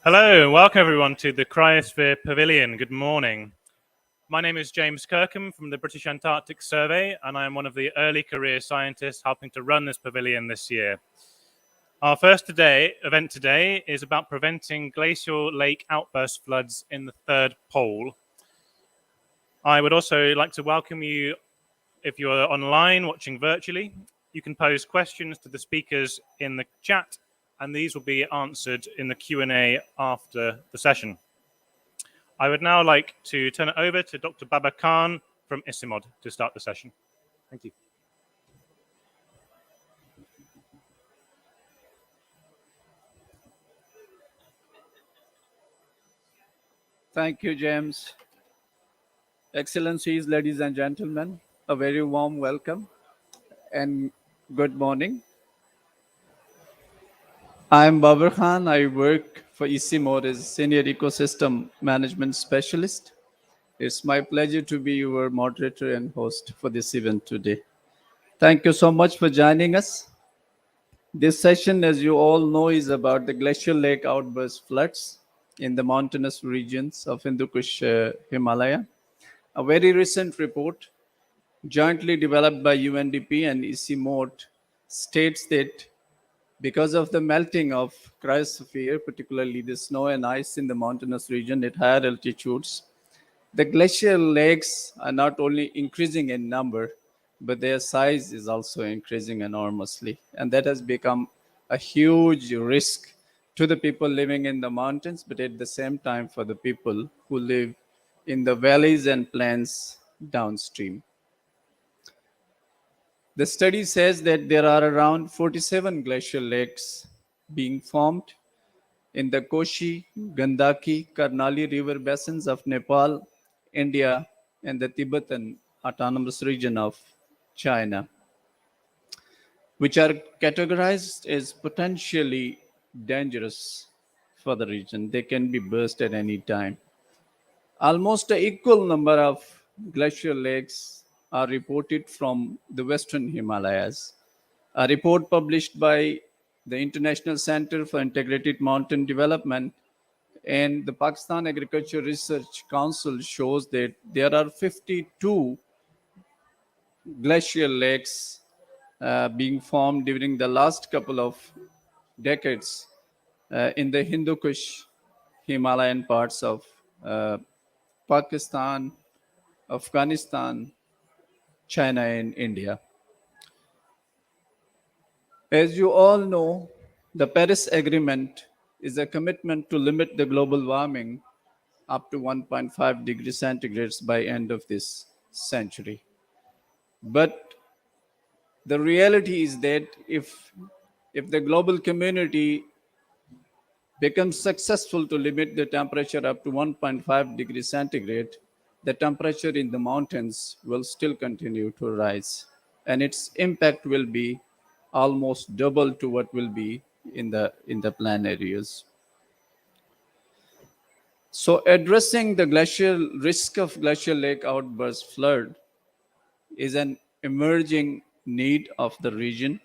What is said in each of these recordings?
Hello and welcome everyone to the Cryosphere Pavilion. Good morning. My name is James Kirkham from the British Antarctic Survey, and I am one of the early career scientists helping to run this pavilion this year. Our first event today is about preventing glacial lake outburst floods in the third pole. I would also like to welcome you if you are online watching virtually. You can pose questions to the speakers in the chat, and these will be answered in the Q&A after the session. I would now like to turn it over to Dr. Baba Khan from ICIMOD to start the session. Thank you. Thank you, James. Excellencies, ladies and gentlemen, a very warm welcome and good morning. I'm Babar Khan. I work for ICIMOD as Senior Ecosystem Management Specialist. It's my pleasure to be your moderator and host for this event today. Thank you so much for joining us. This session, as you all know, is about the glacial lake outburst floods in the mountainous regions of Hindu Kush Himalaya. A very recent report jointly developed by UNDP and ICIMOD states that because of the melting of cryosphere, particularly the snow and ice in the mountainous region at higher altitudes, the glacial lakes are not only increasing in number, but their size is also increasing enormously. And that has become a huge risk to the people living in the mountains, but at the same time for the people who live in the valleys and plains downstream. The study says that there are around 47 glacial lakes being formed in the Koshi, Gandaki, Karnali river basins of Nepal, India, and the Tibetan Autonomous Region of China, which are categorized as potentially dangerous for the region. They can be burst at any time. Almost an equal number of glacial lakes are reported from the Western Himalayas. A report published by the International Center for Integrated Mountain Development and the Pakistan Agriculture Research Council shows that there are 52 glacial lakes being formed during the last couple of decades in the Hindu Kush Himalayan parts of Pakistan, Afghanistan, China, and India. As you all know, the Paris Agreement is a commitment to limit the global warming up to 1.5 degrees centigrades by end of this century. But the reality is that if the global community becomes successful to limit the temperature up to 1.5 degrees centigrade, the temperature in the mountains will still continue to rise, and its impact will be almost double to what will be in the plain areas. So addressing the glacial risk of glacial lake outburst flood is an emerging need of the region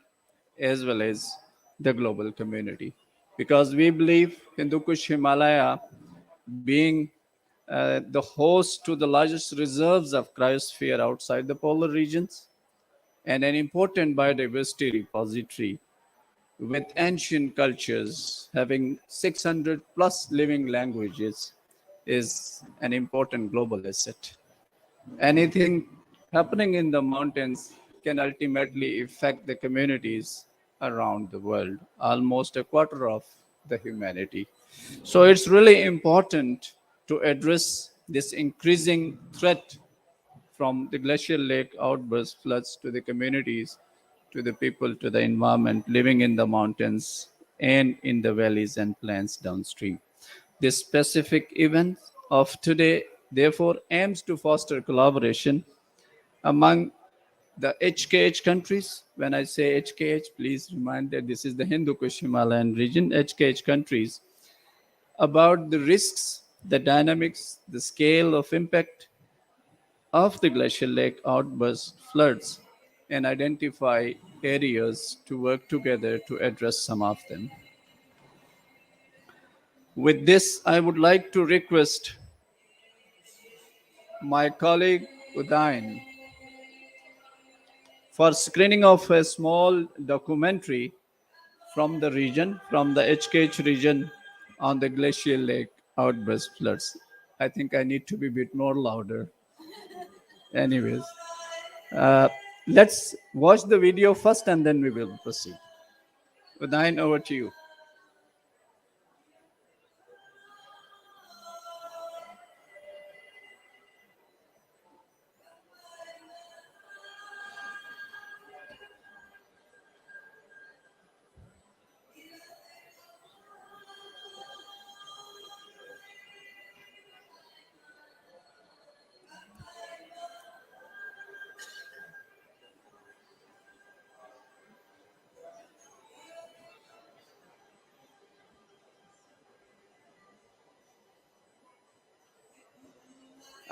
as well as the global community, because we believe Hindu Kush Himalaya being the host to the largest reserves of cryosphere outside the polar regions and an important biodiversity repository with ancient cultures having 600 plus living languages is an important global asset. Anything happening in the mountains can ultimately affect the communities around the world, almost a quarter of the humanity. So it's really important to address this increasing threat from the glacial lake outburst floods to the communities, to the people, to the environment living in the mountains and in the valleys and plains downstream. This specific event of today, therefore, aims to foster collaboration among the HKH countries. When I say HKH, please remind that this is the Hindu Kush Himalayan region, HKH countries, about the risks, the dynamics, the scale of impact of the glacial lake outburst floods, and identify areas to work together to address some of them. With this, I would like to request my colleague Udain for screening of a small documentary from the region, from the HKH region on the glacial lake outburst floods. I think I need to be a bit more louder. Anyways, uh, let's watch the video first and then we will proceed. Udain, over to you.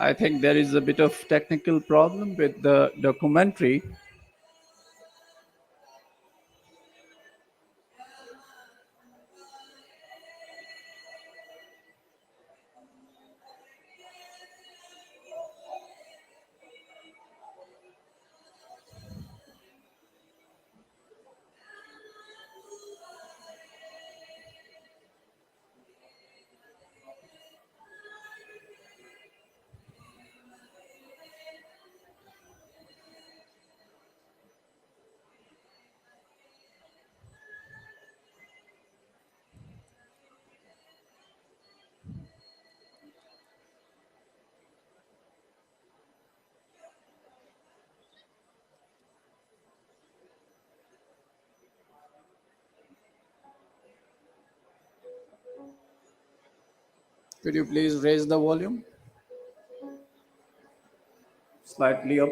I think there is a bit of technical problem with the documentary. Could you please raise the volume slightly up?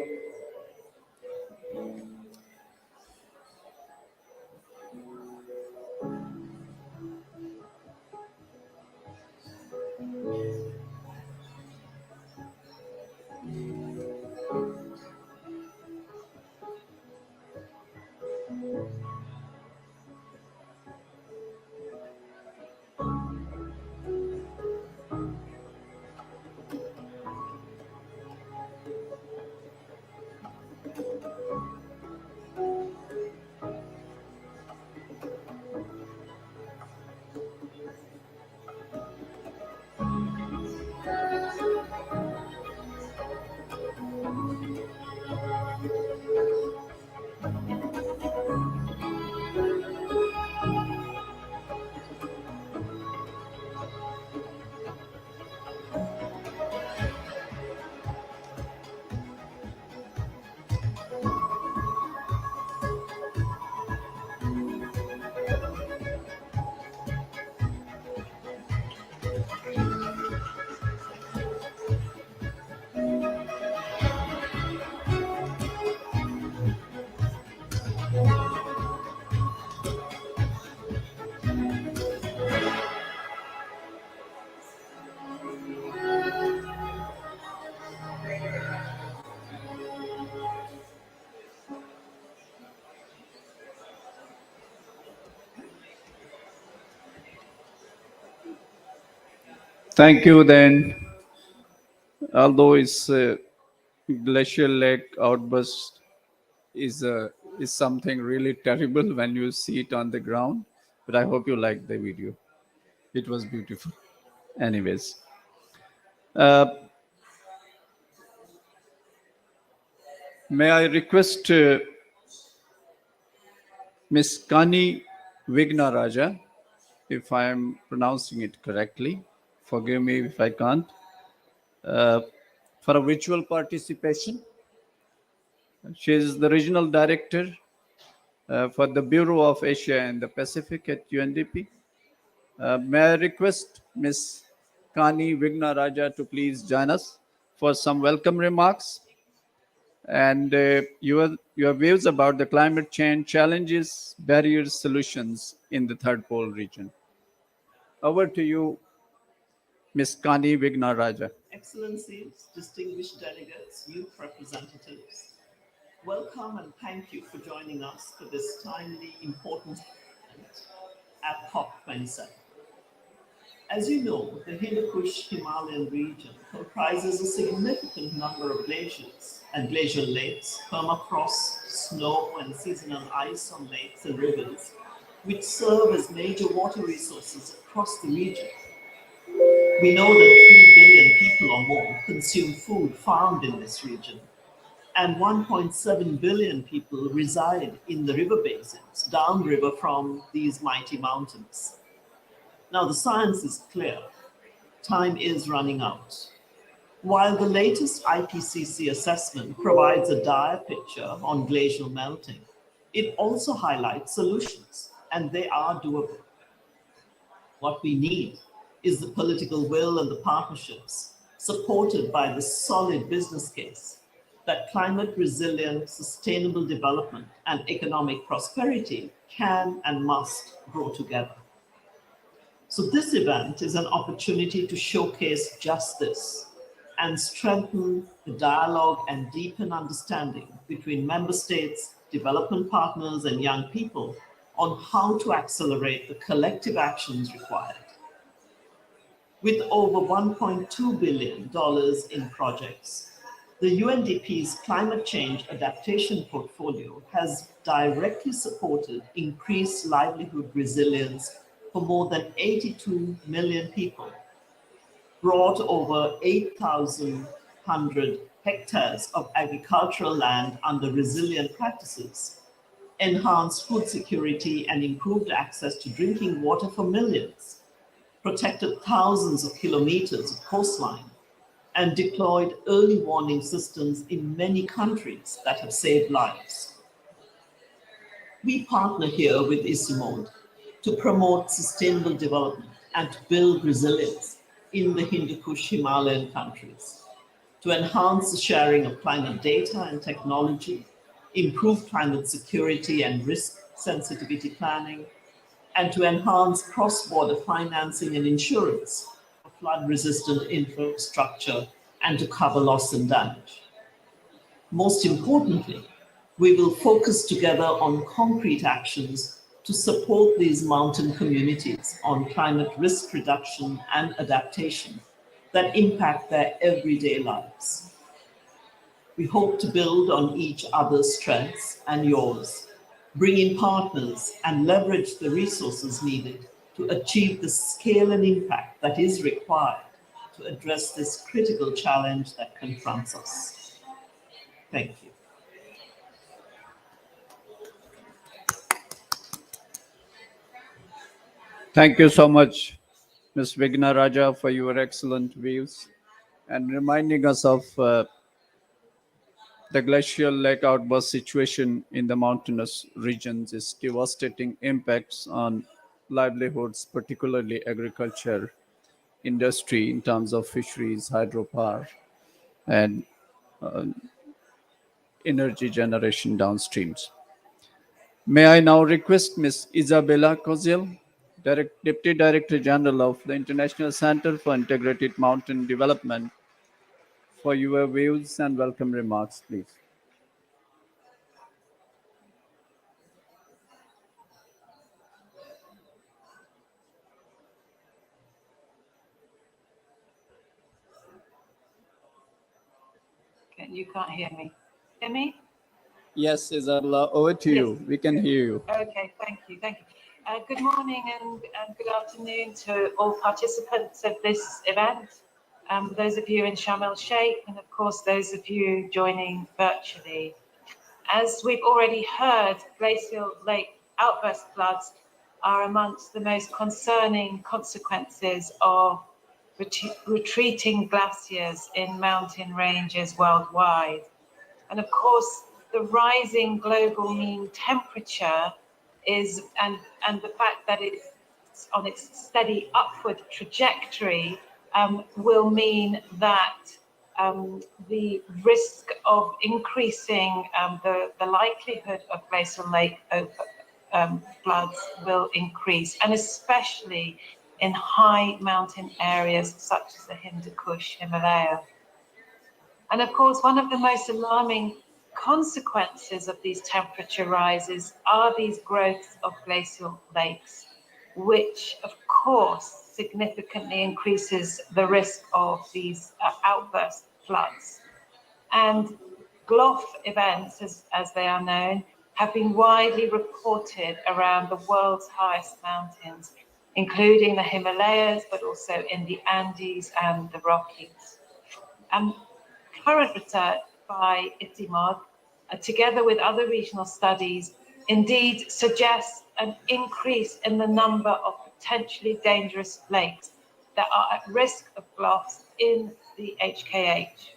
Thank you. Then, although it's glacial lake outburst is something really terrible when you see it on the ground, but I hope you liked the video. It was beautiful. Anyways, uh, may I request Miss Kani Vignaraja, if I am pronouncing it correctly, forgive me if I can't, uh, for a virtual participation. She is the regional director for the Bureau of Asia and the Pacific at UNDP. May I request Ms. Kani Vignaraja to please join us for some welcome remarks and your views about the climate change challenges, barriers, solutions in the third pole region. Over to you, Ms. Kani Vignaraja. Excellencies, distinguished delegates, youth representatives, welcome and thank you for joining us for this timely, important event at COP27. As you know, the Hindu Kush Himalayan region comprises a significant number of glaciers and glacial lakes, permafrost, snow, and seasonal ice on lakes and rivers, which serve as major water resources across the region. We know that 3 billion people or more consume food found in this region, and 1.7 billion people reside in the river basins downriver from these mighty mountains. Now, the science is clear. Time is running out. While the latest IPCC assessment provides a dire picture on glacial melting, it also highlights solutions, and they are doable. What we need is the political will and the partnerships supported by the solid business case that climate resilient, sustainable development and economic prosperity can and must grow together. So this event is an opportunity to showcase just this and strengthen the dialogue and deepen understanding between member states, development partners, and young people on how to accelerate the collective actions required. With over $1.2 billion in projects, the UNDP's climate change adaptation portfolio has directly supported increased livelihood resilience for more than 82 million people, brought over 8,100 hectares of agricultural land under resilient practices, enhanced food security and improved access to drinking water for millions, protected thousands of kilometers of coastline, and deployed early warning systems in many countries that have saved lives. We partner here with ISIMOD to promote sustainable development and to build resilience in the Hindu Kush Himalayan countries, to enhance the sharing of climate data and technology, improve climate security and risk sensitivity planning, and to enhance cross-border financing and insurance for flood-resistant infrastructure and to cover loss and damage. Most importantly, we will focus together on concrete actions to support these mountain communities on climate risk reduction and adaptation that impact their everyday lives. We hope to build on each other's strengths and yours, bring in partners and leverage the resources needed to achieve the scale and impact that is required to address this critical challenge that confronts us. Thank you. Thank you so much, Ms. Vigna Raja, for your excellent views and reminding us of the glacial lake outburst situation in the mountainous regions is devastating impacts on livelihoods, particularly agriculture, industry in terms of fisheries, hydropower, and energy generation downstreams. May I now request Ms. Isabella Kozil, Deputy Director General of the International Center for Integrated Mountain Development, for your views and welcome remarks, please. Okay, you can't hear me. Hear me? Yes, Isabella, over to Yes. you. We can hear you. Okay, thank you. Thank you. Good morning and good afternoon to all participants of this event. Those of you in Sharm el Sheikh, and of course, those of you joining virtually. As we've already heard, glacial lake outburst floods are amongst the most concerning consequences of retreating glaciers in mountain ranges worldwide. And of course, the rising global mean temperature is, and the fact that it's on its steady upward trajectory will mean that the risk of increasing the likelihood of glacial lake floods will increase, and especially in high mountain areas such as the Hindu Kush Himalaya. And of course, one of the most alarming consequences of these temperature rises are these growths of glacial lakes, which of course significantly increases the risk of these outburst floods. And GLOF events, as they are known, have been widely reported around the world's highest mountains, including the Himalayas, but also in the Andes and the Rockies. Current research by ITIMOD, together with other regional studies, indeed suggests an increase in the number of potentially dangerous lakes that are at risk of GLOFs in the HKH.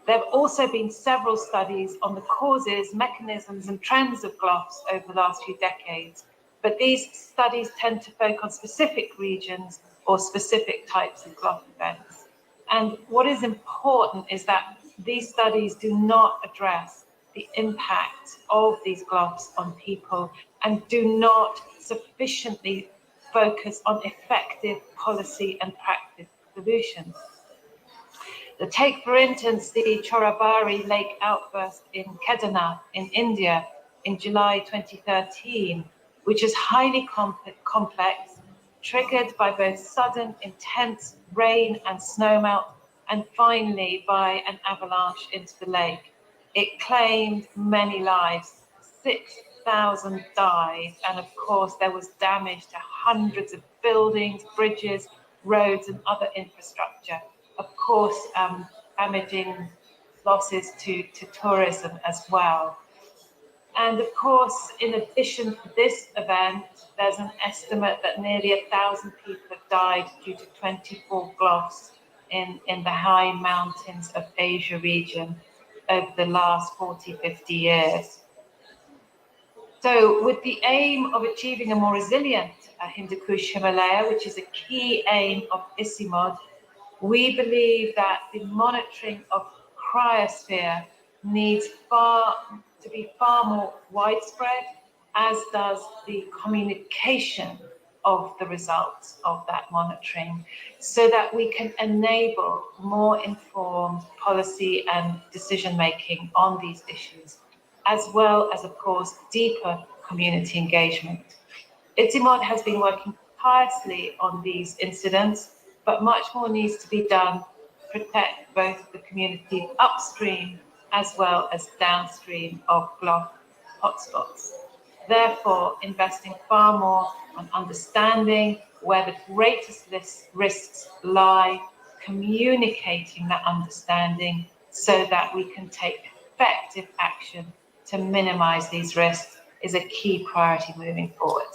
There have also been several studies on the causes, mechanisms, and trends of GLOFs over the last few decades, but these studies tend to focus on specific regions or specific types of GLOF events. And what is important is that these studies do not address the impact of these GLOFs on people and do not sufficiently focus on effective policy and practice solutions. Take, for instance, the Chorabari Lake outburst in Kedarnath in India in July 2013, which is highly complex, triggered by both sudden intense rain and snowmelt, and finally by an avalanche into the lake. It claimed many lives, 6,000 died, and of course there was damage to hundreds of buildings, bridges, roads, and other infrastructure. Of course, damaging losses to tourism as well. And of course, in addition to this event, there's an estimate that nearly 1,000 people have died due to 24 GLOFs in the high mountains of Asia region over the last 40, 50 years. So with the aim of achieving a more resilient Hindu Kush Himalaya, which is a key aim of ICIMOD, we believe that the monitoring of cryosphere needs to be far more widespread, as does the communication of the results of that monitoring, so that we can enable more informed policy and decision-making on these issues, as well as, of course, deeper community engagement. ITIMOD has been working tirelessly on these incidents, but much more needs to be done to protect both the community upstream as well as downstream of GLOF hotspots. Therefore, investing far more on understanding where the greatest risks lie, communicating that understanding so that we can take effective action to minimize these risks is a key priority moving forward.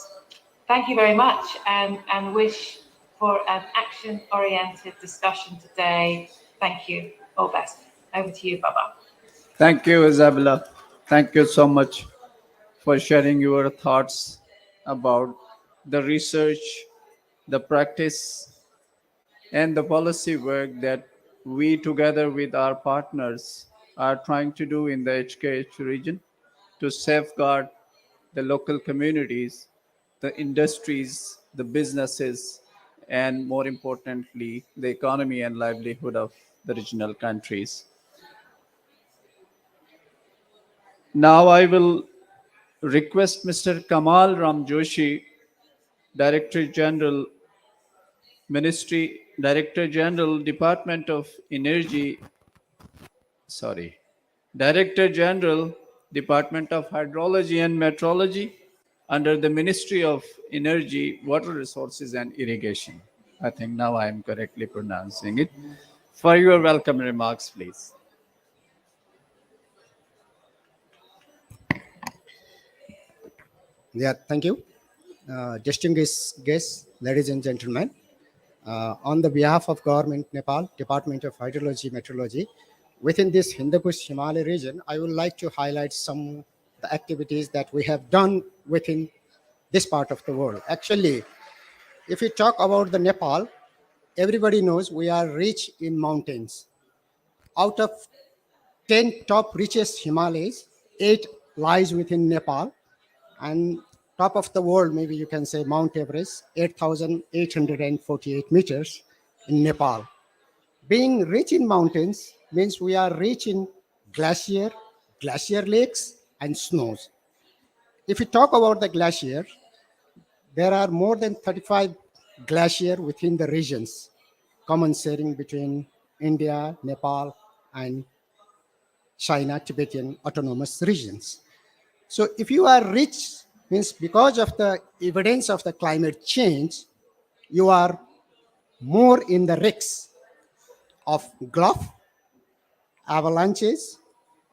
Thank you very much, and wish for an action-oriented discussion today. Thank you. All best. Over to you, Baba. Thank you, Isabella. Thank you so much for sharing your thoughts about the research, the practice, and the policy work that we, together with our partners, are trying to do in the HKH region to safeguard the local communities, the industries, the businesses, and more importantly, the economy and livelihood of the regional countries. Now I will request Mr. Kamal Ram Joshi, Director General, Director General, Department of Energy, Director General, Department of Hydrology and Meteorology, under the Ministry of Energy, Water Resources and Irrigation. I think now I am correctly pronouncing it. For your welcome remarks, please. Yeah, thank you. Distinguished guests, ladies and gentlemen, on the behalf of Government Nepal, Department of Hydrology Meteorology, within this Hindu Kush Himalaya region, I would like to highlight some of the activities that we have done within this part of the world. Actually, if you talk about the Nepal, everybody knows we are rich in mountains. Out of 10 top richest Himalayas, 8 lies within Nepal, and top of the world, maybe you can say Mount Everest, 8,848 meters in Nepal. Being rich in mountains means we are rich in glacier lakes, and snows. If you talk about the glacier, there are more than 35 glaciers within the regions, common sharing between India, Nepal, and China, Tibetan autonomous regions. So if you are rich, means because of the evidence of the climate change, you are more in the risks of GLOF, avalanches,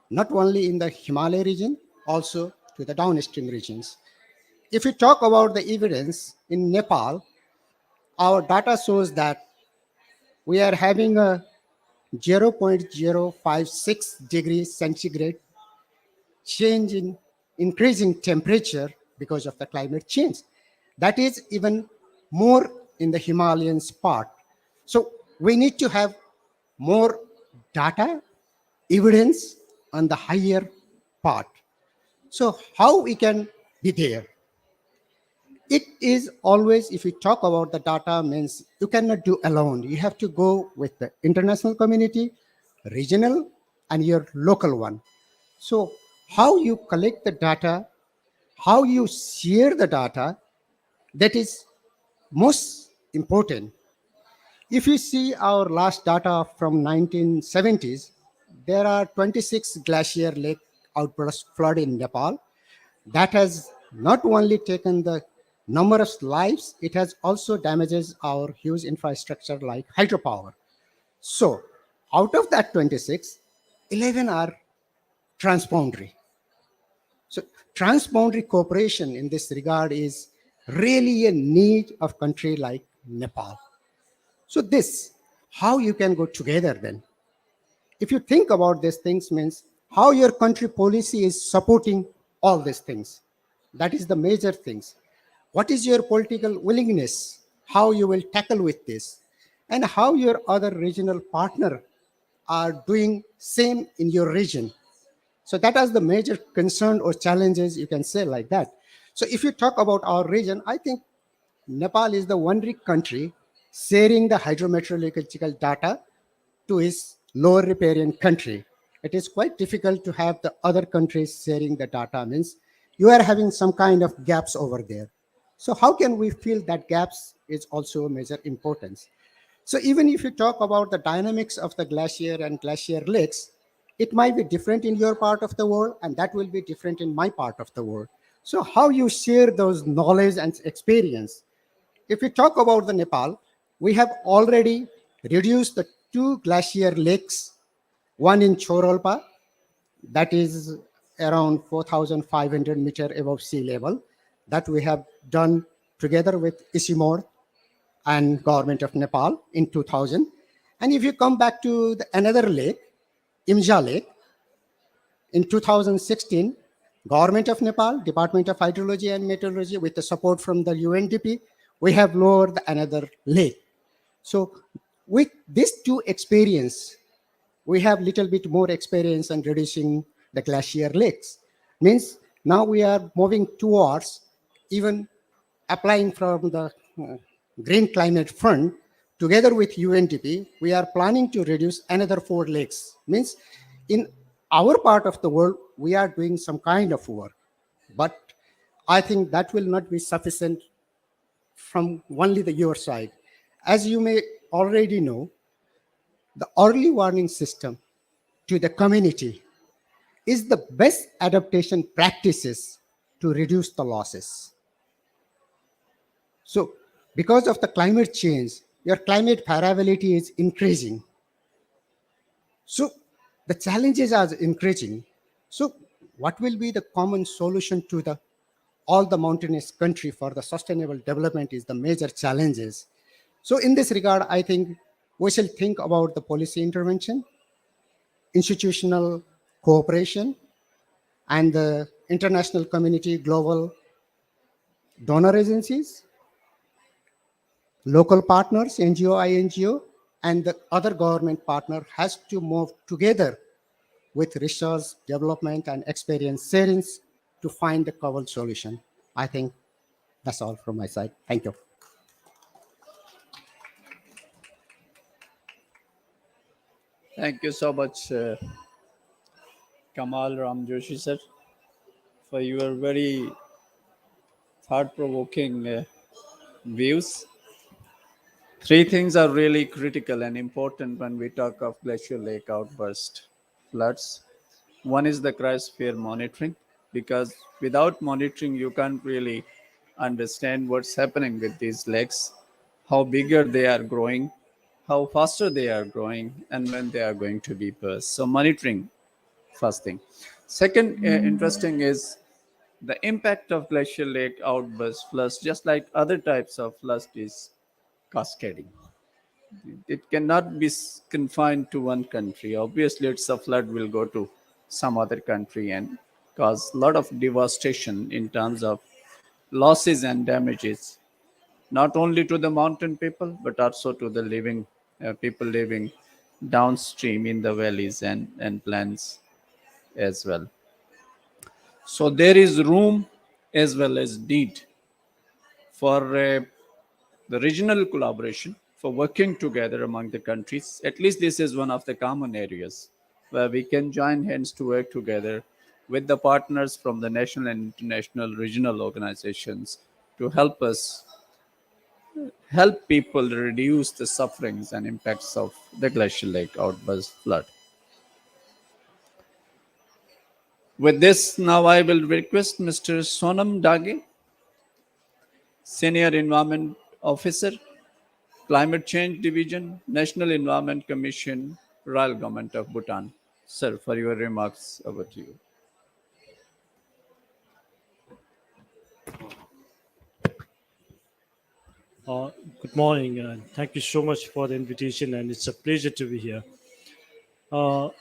not only in the Himalaya region, also to the downstream regions. If we talk about the evidence in Nepal, our data shows that we are having a 0.056 degrees centigrade change in increasing temperature because of the climate change. That is even more in the Himalayan part. So we need to have more data, evidence on the higher part. So how we can be there? It is always, if you talk about the data, means you cannot do alone. You have to go with the international community, regional, and your local one. So how you collect the data, how you share the data, that is most important. If you see our last data from 1970s, there are 26 glacier lake outburst flood in Nepal. That has not only taken the numerous lives, it has also damages our huge infrastructure like hydropower. So out of that 26, 11 are transboundary. So transboundary cooperation in this regard is really a need of country like Nepal. So this, how you can go together then? If you think about these things, means how your country policy is supporting all these things. That is the major things. What is your political willingness? How you will tackle with this? And how your other regional partner are doing same in your region. So that is the major concern or challenges, you can say like that. So if you talk about our region, I think Nepal is the only country sharing the hydrometeorological data to its lower riparian country. It is quite difficult to have the other countries sharing the data, means you are having some kind of gaps over there. So how can we feel that gaps is also a major importance? So even if you talk about the dynamics of the glacier and glacier lakes, it might be different in your part of the world, and that will be different in my part of the world. So how you share those knowledge and experience? If we talk about the Nepal, we have already reduced the two glacier lakes, one in Chorolpa, that is around 4,500 meter above sea level, that we have done together with Isimor and government of Nepal in 2000. And if you come back to another lake, Imja Lake, in 2016, government of Nepal, Department of Hydrology and Meteorology, with the support from the UNDP, we have lowered another lake. So with these two experience, we have little bit more experience in reducing the glacier lakes. Means now we are moving towards even applying from the Green Climate Fund. Together with UNDP, we are planning to reduce another 4 lakes. Means in our part of the world, we are doing some kind of work. But I think that will not be sufficient from only your side. As you may already know, the early warning system to the community is the best adaptation practices to reduce the losses. So because of the climate change, your climate variability is increasing. So the challenges are increasing. So what will be the common solution to the all the mountainous country for the sustainable development is the major challenges. So in this regard, I think we shall think about the policy intervention, institutional cooperation, and the international community, global donor agencies, local partners, NGO, INGO, and the other government partner has to move together with research, development, and experience sharings to find the common solution. I think that's all from my side. Thank you. Thank you so much, Kamal Ram Joshi sir, for your very thought-provoking views. Three things are really critical and important when we talk of glacial lake outburst floods. One is the cryosphere monitoring, because without monitoring, you can't really understand what's happening with these lakes, how bigger they are growing, how faster they are growing, and when they are going to be burst. So, monitoring, first thing. Second, interesting is the impact of glacial lake outburst floods, just like other types of floods, is cascading. It cannot be confined to one country. Obviously, it's a flood will go to some other country and cause a lot of devastation in terms of losses and damages, not only to the mountain people but also to the living people living downstream in the valleys and plains as well. So there is room as well as need for the regional collaboration, for working together among the countries. At least this is one of the common areas where we can join hands to work together with the partners from the national and international regional organizations to help people reduce the sufferings and impacts of the glacial lake outburst flood. With this, now I will request Mr. Sonam Dage, Senior Environment Officer, Climate Change Division, National Environment Commission, Royal Government of Bhutan. Sir, for your remarks, over to you. Uh, Good morning, and thank you so much for the invitation, and it's a pleasure to be here.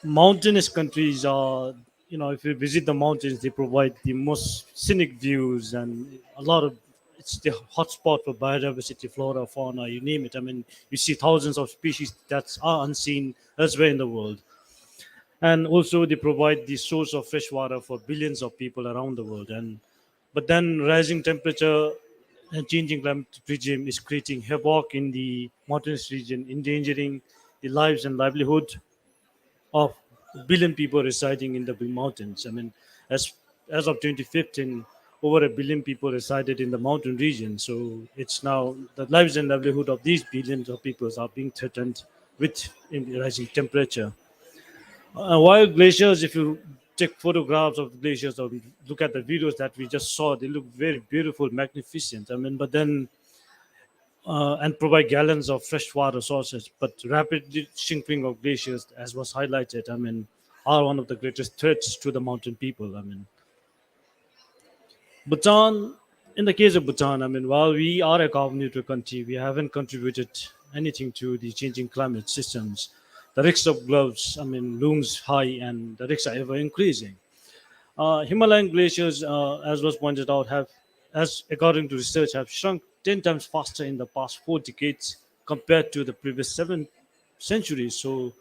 Mountainous countries are, if you visit the mountains, they provide the most scenic views and a lot of. It's the hotspot for biodiversity, flora, fauna, you name it. I mean, you see thousands of species that are unseen elsewhere in the world, and also they provide the source of fresh water for billions of people around the world. And but then rising temperature and changing climate regime is creating havoc in the mountainous region, endangering the lives and livelihood of a billion people residing in the mountains. I mean, as as of 2015, over a billion people resided in the mountain region. So it's now the lives and livelihood of these billions of people are being threatened with rising temperature. While glaciers, if you take photographs of glaciers or look at the videos that we just saw, they look very beautiful, magnificent. I mean, but then and provide gallons of fresh water sources. But rapidly shrinking of glaciers, as was highlighted, I mean, are one of the greatest threats to the mountain people. I mean, Bhutan, in the case of Bhutan, I mean, while we are a carbon neutral country, we haven't contributed anything to the changing climate systems. The risks of gloves, I mean, looms high, and the risks are ever increasing. Himalayan glaciers, as was pointed out, as according to research, have shrunk 10 times faster in the past 4 decades compared to the previous 7 centuries. So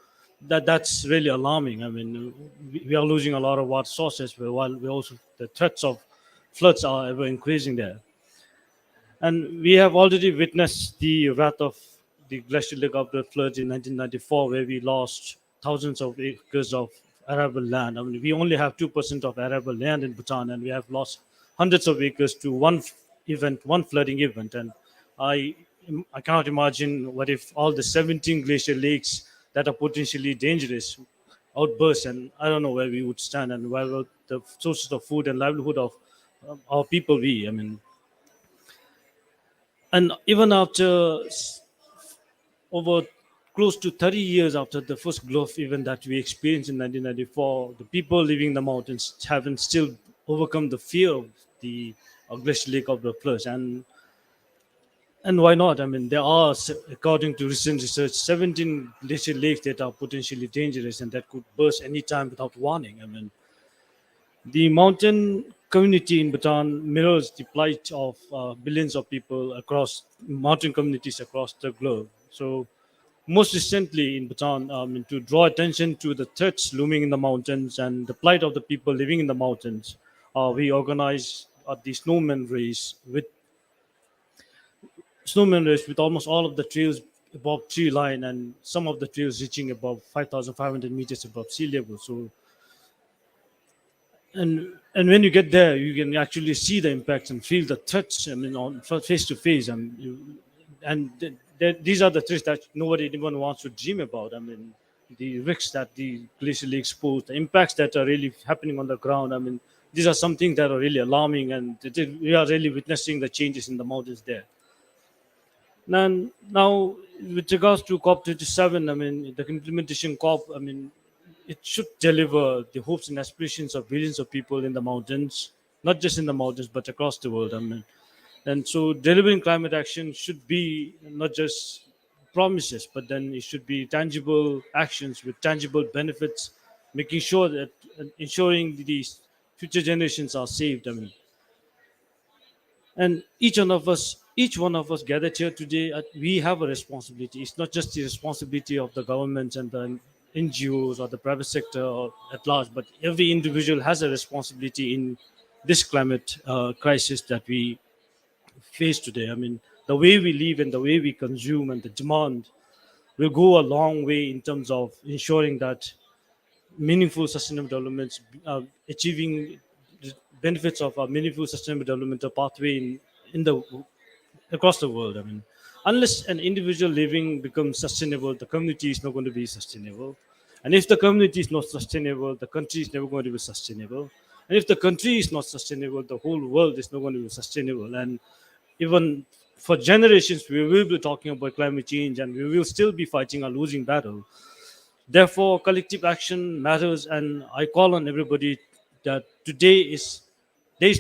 that's really alarming. I mean, we are losing a lot of water sources, while we also the threats of floods are ever increasing there. And we have already witnessed the wrath of the glacial lake after floods in 1994, where we lost thousands of acres of arable land. I mean, we only have 2% of arable land in Bhutan, and we have lost hundreds of acres to one flooding event. And I, I cannot imagine what if all the 17 glacial lakes that are potentially dangerous outburst, and I don't know where we would stand and where will the sources of food and livelihood of our people be. I mean, and even after over close to 30 years after the first GLOF event that we experienced in 1994, the people living in the mountains haven't still overcome the fear of the glacial lake of the floods. And why not? I mean, there are, according to recent research, 17 glacial lakes that are potentially dangerous and that could burst anytime without warning. I mean, the mountain community in Bhutan mirrors the plight of billions of people across mountain communities across the globe. So, most recently in Bhutan, to draw attention to the threats looming in the mountains and the plight of the people living in the mountains, we organized the snowman race with almost all of the trails above tree line and some of the trails reaching above 5,500 meters above sea level. So and when you get there, you can actually see the impacts and feel the threats. I mean, on face to face, these are the threats that nobody even wants to dream about. I mean, the risks that the glacial lakes pose, the impacts that are really happening on the ground. I mean, these are some things that are really alarming, and we are really witnessing the changes in the mountains there. Now, with regards to COP27, I mean, the implementation COP, I mean, it should deliver the hopes and aspirations of billions of people in the mountains, not just in the mountains, but across the world. I mean, and so delivering climate action should be not just promises, but then it should be tangible actions with tangible benefits, making sure that ensuring these future generations are saved. I mean, and each one of us gathered here today, we have a responsibility. It's not just the responsibility of the government and the NGOs or the private sector or at large, but every individual has a responsibility in this climate crisis that we face today. I mean, the way we live and the way we consume and the demand will go a long way in terms of ensuring that meaningful sustainable development, achieving the benefits of a meaningful sustainable development pathway in the across the world. I mean, unless an individual living becomes sustainable, the community is not going to be sustainable. And if the community is not sustainable, the country is never going to be sustainable. And if the country is not sustainable, the whole world is not going to be sustainable. And even for generations, we will be talking about climate change and we will still be fighting a losing battle. Therefore, collective action matters, and I call on everybody that there is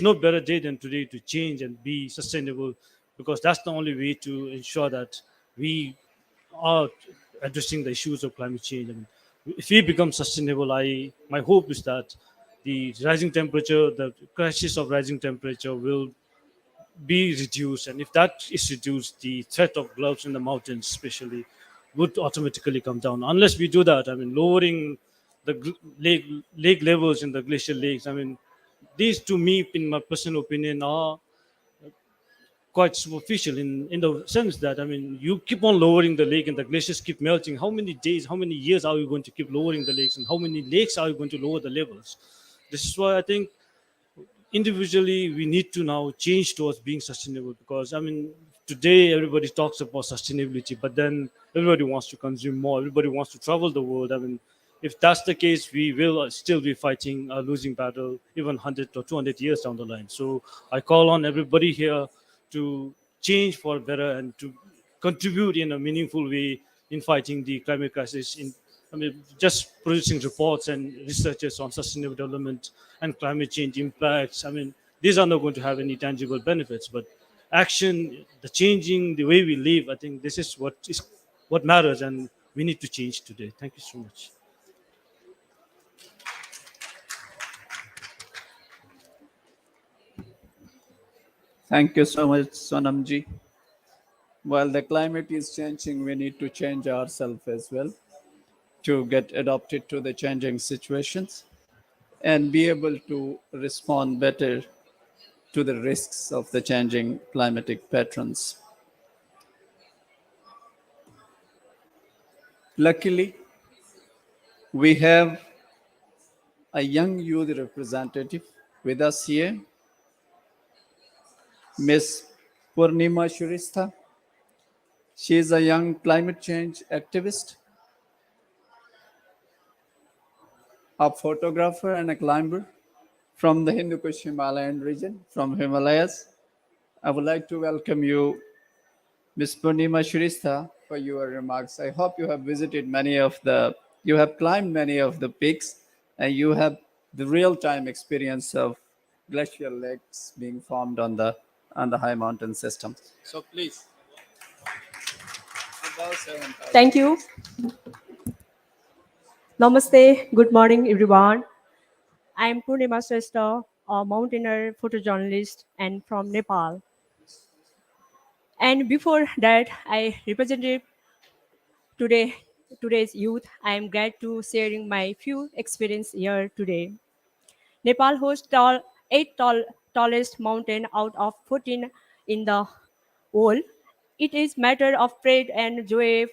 no better day than today to change and be sustainable, because that's the only way to ensure that we are addressing the issues of climate change. I mean, if we become sustainable, my hope is that the rising temperature, the crisis of rising temperature, will be reduced, and if that is reduced, the threat of gloves in the mountains especially would automatically come down. Unless we do that, I mean, lowering the lake levels in the glacial lakes, I mean, these to me, in my personal opinion, are quite superficial in the sense that, I mean, you keep on lowering the lake and the glaciers keep melting. How many days, how many years are you going to keep lowering the lakes, and how many lakes are you going to lower the levels? This is why I think individually we need to now change towards being sustainable, because, I mean, today everybody talks about sustainability, but then everybody wants to consume more, everybody wants to travel the world. I mean, if that's the case, we will still be fighting a losing battle even 100 or 200 years down the line. So I call on everybody here to change for better and to contribute in a meaningful way in fighting the climate crisis. I mean, just producing reports and researches on sustainable development and climate change impacts. I mean, these are not going to have any tangible benefits, but action, the changing the way we live, I think this is what matters, and we need to change today. Thank you so much. Thank you so much, Sonamji. While the climate is changing, we need to change ourselves as well to get adapted to the changing situations and be able to respond better to the risks of the changing climatic patterns. Luckily, we have a young youth representative with us here, Miss Purnima Shuristha. She is a young climate change activist, a photographer, and a climber from the Hindu Kush Himalayan region, from Himalayas. I would like to welcome you, Ms. Purnima Shuristha, for your remarks. I hope you have climbed many of the peaks, and you have the real-time experience of glacial lakes being formed on the high mountain system. So please. Above 7,000. Thank you. Namaste. Good morning, everyone. I am Purnima Srestha, a mountaineer photojournalist and from Nepal. And before that, I represented today today's youth. I am glad to sharing my few experience here today. Nepal hosts tallest mountain out of 14 in the world. It is matter of pride and joy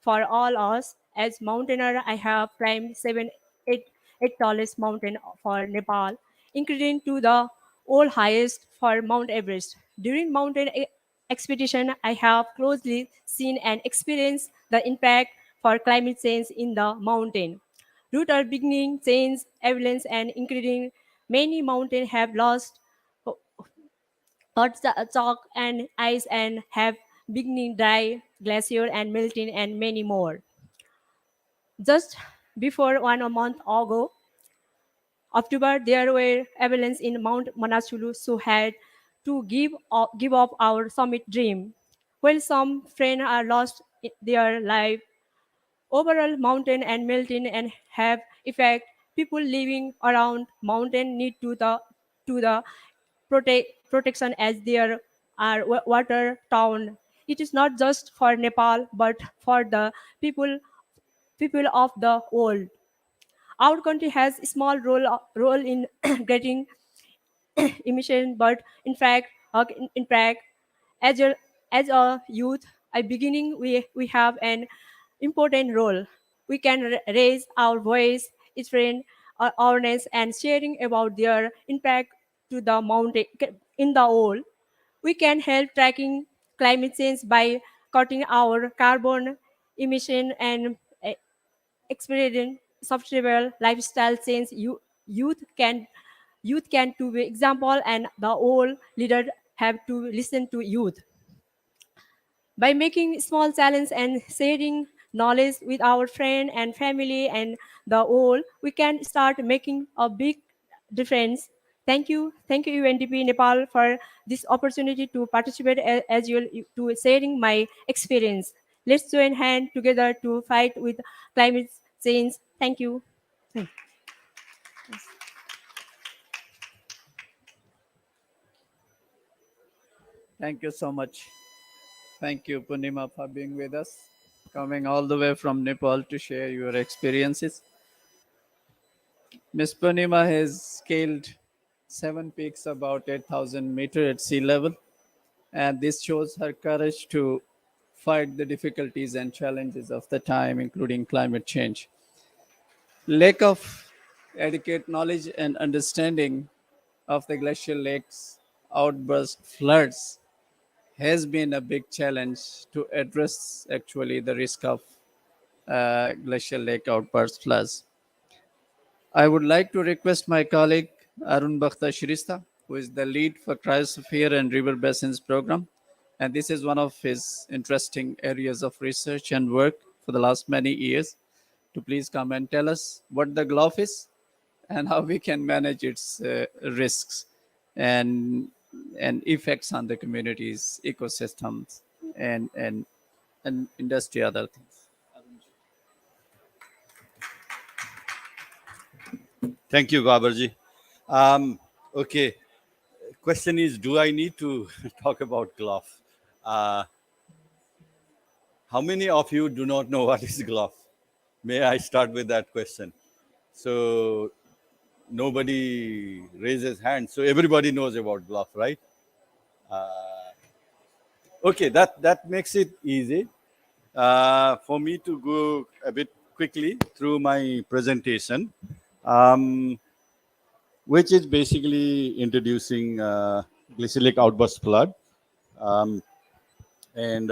for all us. As mountaineer, I have climbed eight tallest mountain for Nepal. including to the all highest for Mount Everest. During mountain expedition, I have closely seen and experienced the impact for climate change in the mountain. Route are beginning change, avalanche, and including many mountains have lost chalk and ice and have beginning dry, glacier and melting, and many more. Just before 1 month ago, October, there were avalanches in Mount Manasulu, so had to give up our summit dream. While some friends are lost their life, overall mountain and melting and have effect. People living around mountain need to the protection as there are water town. It is not just for Nepal but for the people of the world. Our country has a small role in getting emission, but in fact, as a youth, at beginning we have an important role. We can raise our voice, spread awareness, and sharing about their impact to the mountain in the world. We can help tracking climate change by cutting our carbon emission and experience sustainable lifestyle change. Youth can to be example, and the all leaders have to listen to youth. By making small challenge and sharing knowledge with our friend and family and the all, we can start making a big difference. Thank you UNDP Nepal for this opportunity to participate as you to sharing my experience. Let's join hand together to fight with climate change. Thank you. Thank you so much. Thank you, Punima, for being with us, coming all the way from Nepal to share your experiences. Miss Punima has scaled 7 peaks about 8,000 meters at sea level, and this shows her courage to fight the difficulties and challenges of the time, including climate change. Lack of adequate knowledge and understanding of the glacial lakes, outburst floods has been a big challenge to address actually the risk of glacial lake outburst floods. I would like to request my colleague Arun Bakhta Shirista, who is the lead for Cryosphere and River Basins program. And this is one of his interesting areas of research and work for the last many years, to please come and tell us what the GLOF is and how we can manage its risks and effects on the communities, ecosystems, and industry, other things. Thank you, Babarji. Okay, question is, do I need to talk about GLOF? How many of you do not know what is GLOF? May I start with that question? So nobody raises hand, so everybody knows about GLOF, right? Okay, that makes it easy for me to go a bit quickly through my presentation, which is basically introducing glacialic outburst flood. And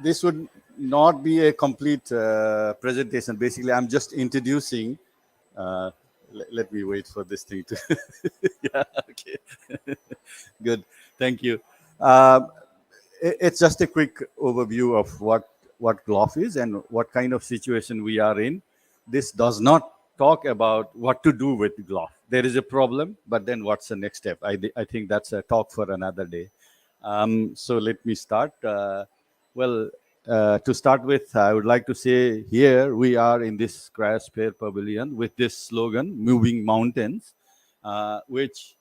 this would not be a complete presentation. Basically, I'm just introducing. Let me wait for this thing to. Yeah, okay. Good. Thank you. It's just a quick overview of what GLOF is and what kind of situation we are in. This does not talk about what to do with GLOF. There is a problem, but then what's the next step? I think that's a talk for another day. So let me start. To start with, I would like to say here we are in this Cryosphere Pavilion with this slogan, Moving Mountains, which,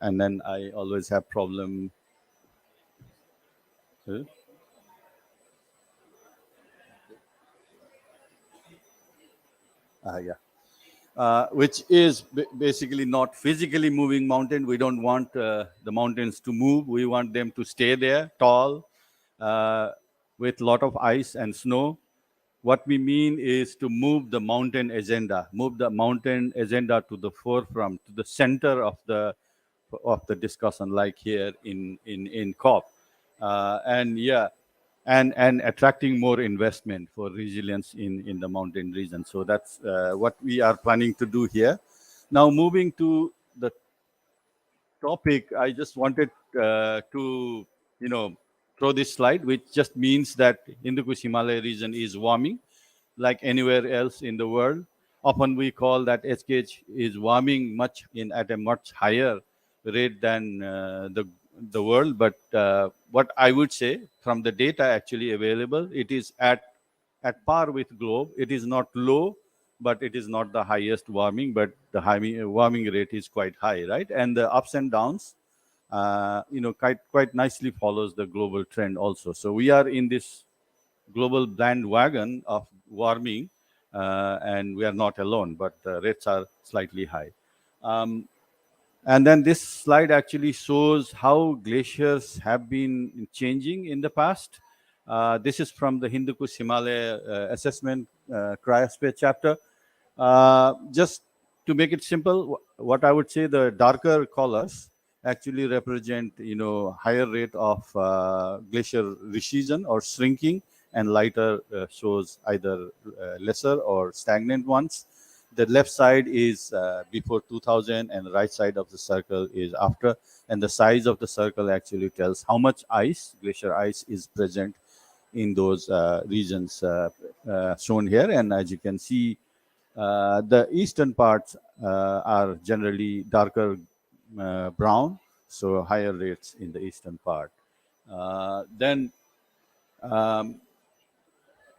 and then I always have problem. Which is basically not physically moving mountain. We don't want the mountains to move. We want them to stay there, tall, with a lot of ice and snow, what we mean is to move the mountain agenda to the forefront, to the center of the discussion, like here in COP, and attracting more investment for resilience in the mountain region. So that's what we are planning to do here. Now, moving to the topic, I just wanted to throw this slide, which just means that Hindu Kush Himalaya region is warming like anywhere else in the world. Often we call that HKH is warming at a much higher rate than the world. But what I would say from the data actually available, it is at par with globe. It is not low, but it is not the highest warming, but the warming rate is quite high, right? And the ups and downs, quite nicely follows the global trend also. So we are in this global bandwagon of warming, and we are not alone, but the rates are slightly high. And then this slide actually shows how glaciers have been changing in the past. This is from the Hindu Kush Himalaya assessment cryosphere chapter. Just to make it simple, what I would say, the darker colors actually represent higher rate of glacier recession or shrinking, and lighter shows either lesser or stagnant ones. The left side is before 2000, and the right side of the circle is after. And the size of the circle actually tells how much glacier ice is present in those regions shown here. And as you can see, the eastern parts are generally darker brown, so higher rates in the eastern part.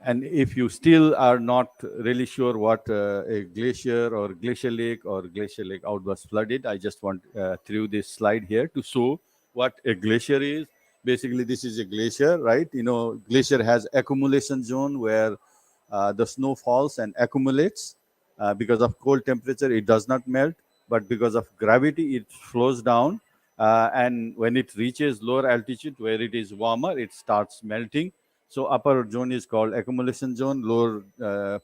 And if you still are not really sure what a glacier or glacial lake or glacial lake outburst flooded, I just want through this slide here to show what a glacier is. Basically, this is a glacier, right? Glacier has accumulation zone where the snow falls and accumulates. Because of cold temperature, it does not melt, but because of gravity, it flows down. And when it reaches lower altitude where it is warmer, it starts melting. So upper zone is called accumulation zone, lower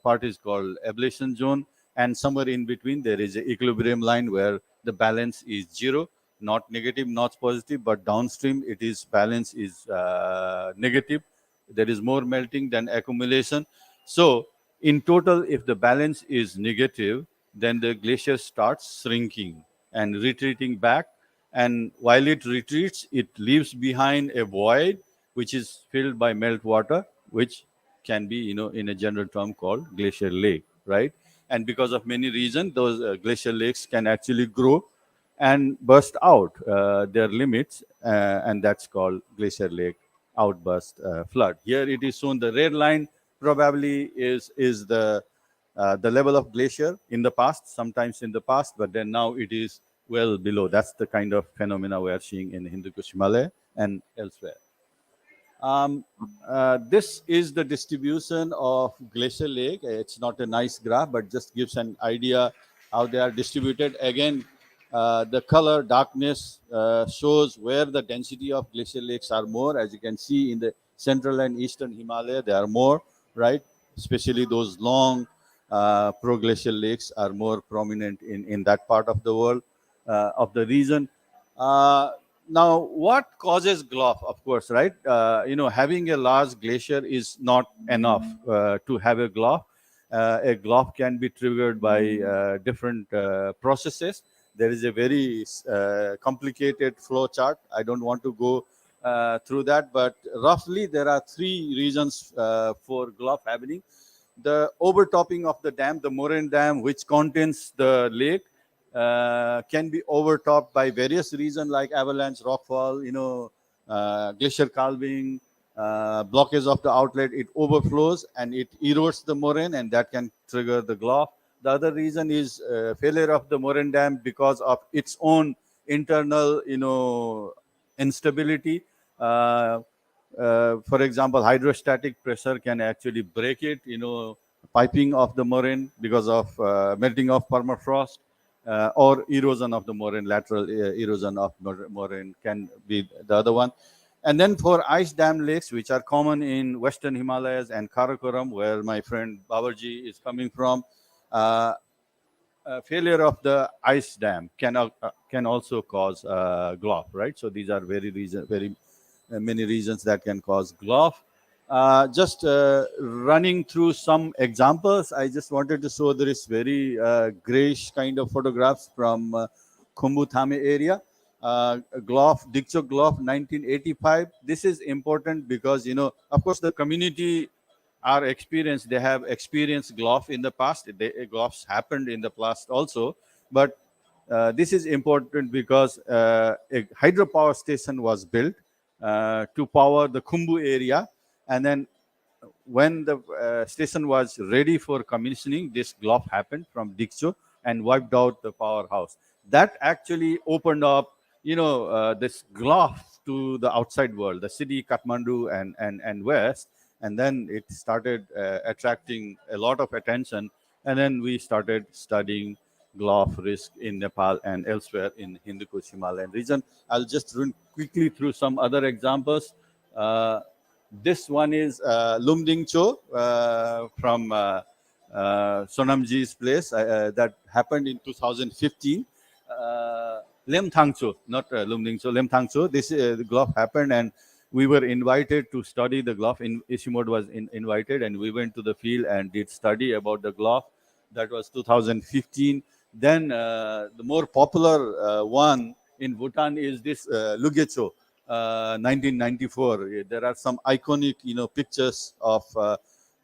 part is called ablation zone, and somewhere in between there is an equilibrium line where the balance is zero, not negative, not positive, but downstream it is balance is negative. There is more melting than accumulation. So in total, if the balance is negative, then the glacier starts shrinking and retreating back. And while it retreats, it leaves behind a void which is filled by meltwater, which can be, in a general term called glacier lake, right? And because of many reasons, those glacial lakes can actually grow and burst out their limits, and that's called glacier lake outburst flood. Here it is shown, the red line probably is the level of glacier in the past, sometimes in the past, but then now it is well below. That's the kind of phenomena we are seeing in Hindu Kush Himalaya and elsewhere. This is the distribution of glacial lake. It's not a nice graph, but just gives an idea how they are distributed. Again, the color darkness shows where the density of glacial lakes are more. As you can see, in the central and eastern Himalaya, there are more, right? Especially those long proglacial lakes are more prominent in that part of the world, of the region. Now, what causes GLOF? Of course, right? Having a large glacier is not enough to have a GLOF. A GLOF can be triggered by different processes. There is a very complicated flow chart. I don't want to go through that, but roughly there are three reasons for GLOF happening. The overtopping of the dam, the moraine dam, which contains the lake, can be overtopped by various reasons like avalanche, rockfall, glacier calving, blockage of the outlet. It overflows and it erodes the moraine, and that can trigger the GLOF. The other reason is failure of the moraine dam because of its own internal, instability. For example, hydrostatic pressure can actually break it, piping of the moraine because of melting of permafrost, or erosion of the moraine, lateral erosion of moraine can be the other one. And then for ice dam lakes, which are common in Western Himalayas and Karakoram, where my friend Babarji is coming from, failure of the ice dam can also cause GLOF, right? So these are very many reasons that can cause GLOF. Just running through some examples, I just wanted to show there is very grayish kind of photographs from Khumbu Thame area. GLOF, Dikcho GLOF 1985. This is important because, you know, of course, the community are experienced. They have experienced GLOF in the past. GLOFs happened in the past also. But this is important because a hydropower station was built to power the Khumbu area. And then when the station was ready for commissioning, this GLOF happened from Dikcho and wiped out the powerhouse. That actually opened up, you know, this GLOF to the outside world, the city, Kathmandu and west. And then it started attracting a lot of attention. And then we started studying GLOF risk in Nepal and elsewhere in Hindu Kush Himalayan region. I'll just run quickly through some other examples. This one is Lumdingcho from Sonamji's place that happened in 2015. Lemthangcho, not Lumdingcho, Lemthangcho. This the GLOF happened, and we were invited to study the GLOF. Ishimod was invited, and we went to the field and did study about the GLOF. That was 2015. Then the more popular one in Bhutan is this Lugecho, 1994. There are some iconic, you know, pictures of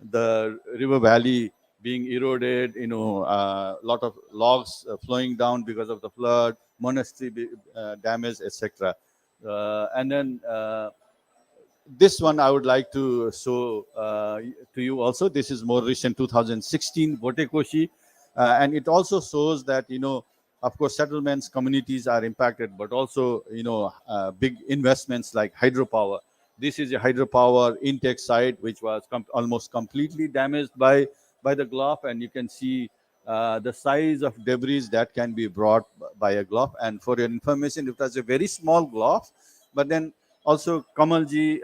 the river valley being eroded, you know, a lot of logs flowing down because of the flood, monastery damage, etc. And then this one I would like to show to you also. This is more recent, 2016, Botekoshi. And it also shows that, you know, of course, settlements, communities are impacted, but also, you know, big investments like hydropower. This is a hydropower intake site, which was almost completely damaged by the GLOF. And you can see the size of debris that can be brought by a GLOF. And for your information, it was a very small GLOF, but then also Kamalji,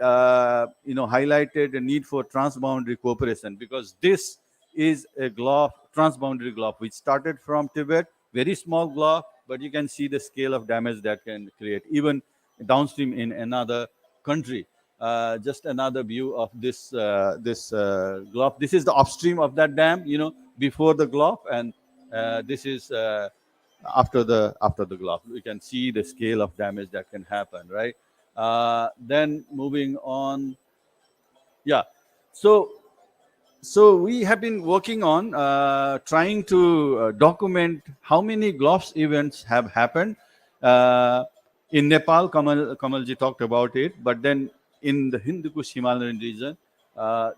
you know, highlighted the need for transboundary cooperation, because this is a GLOF, transboundary GLOF, which started from Tibet, very small GLOF, but you can see the scale of damage that can create, even downstream in another country. Just another view of this GLOF. This is the upstream of that dam, you know, before the GLOF, and this is after the GLOF. We can see the scale of damage that can happen, right? Then moving on, yeah. So we have been working on trying to document how many GLOFs events have happened in Nepal. Kamalji talked about it, but then in the Hindu Kush Himalayan region,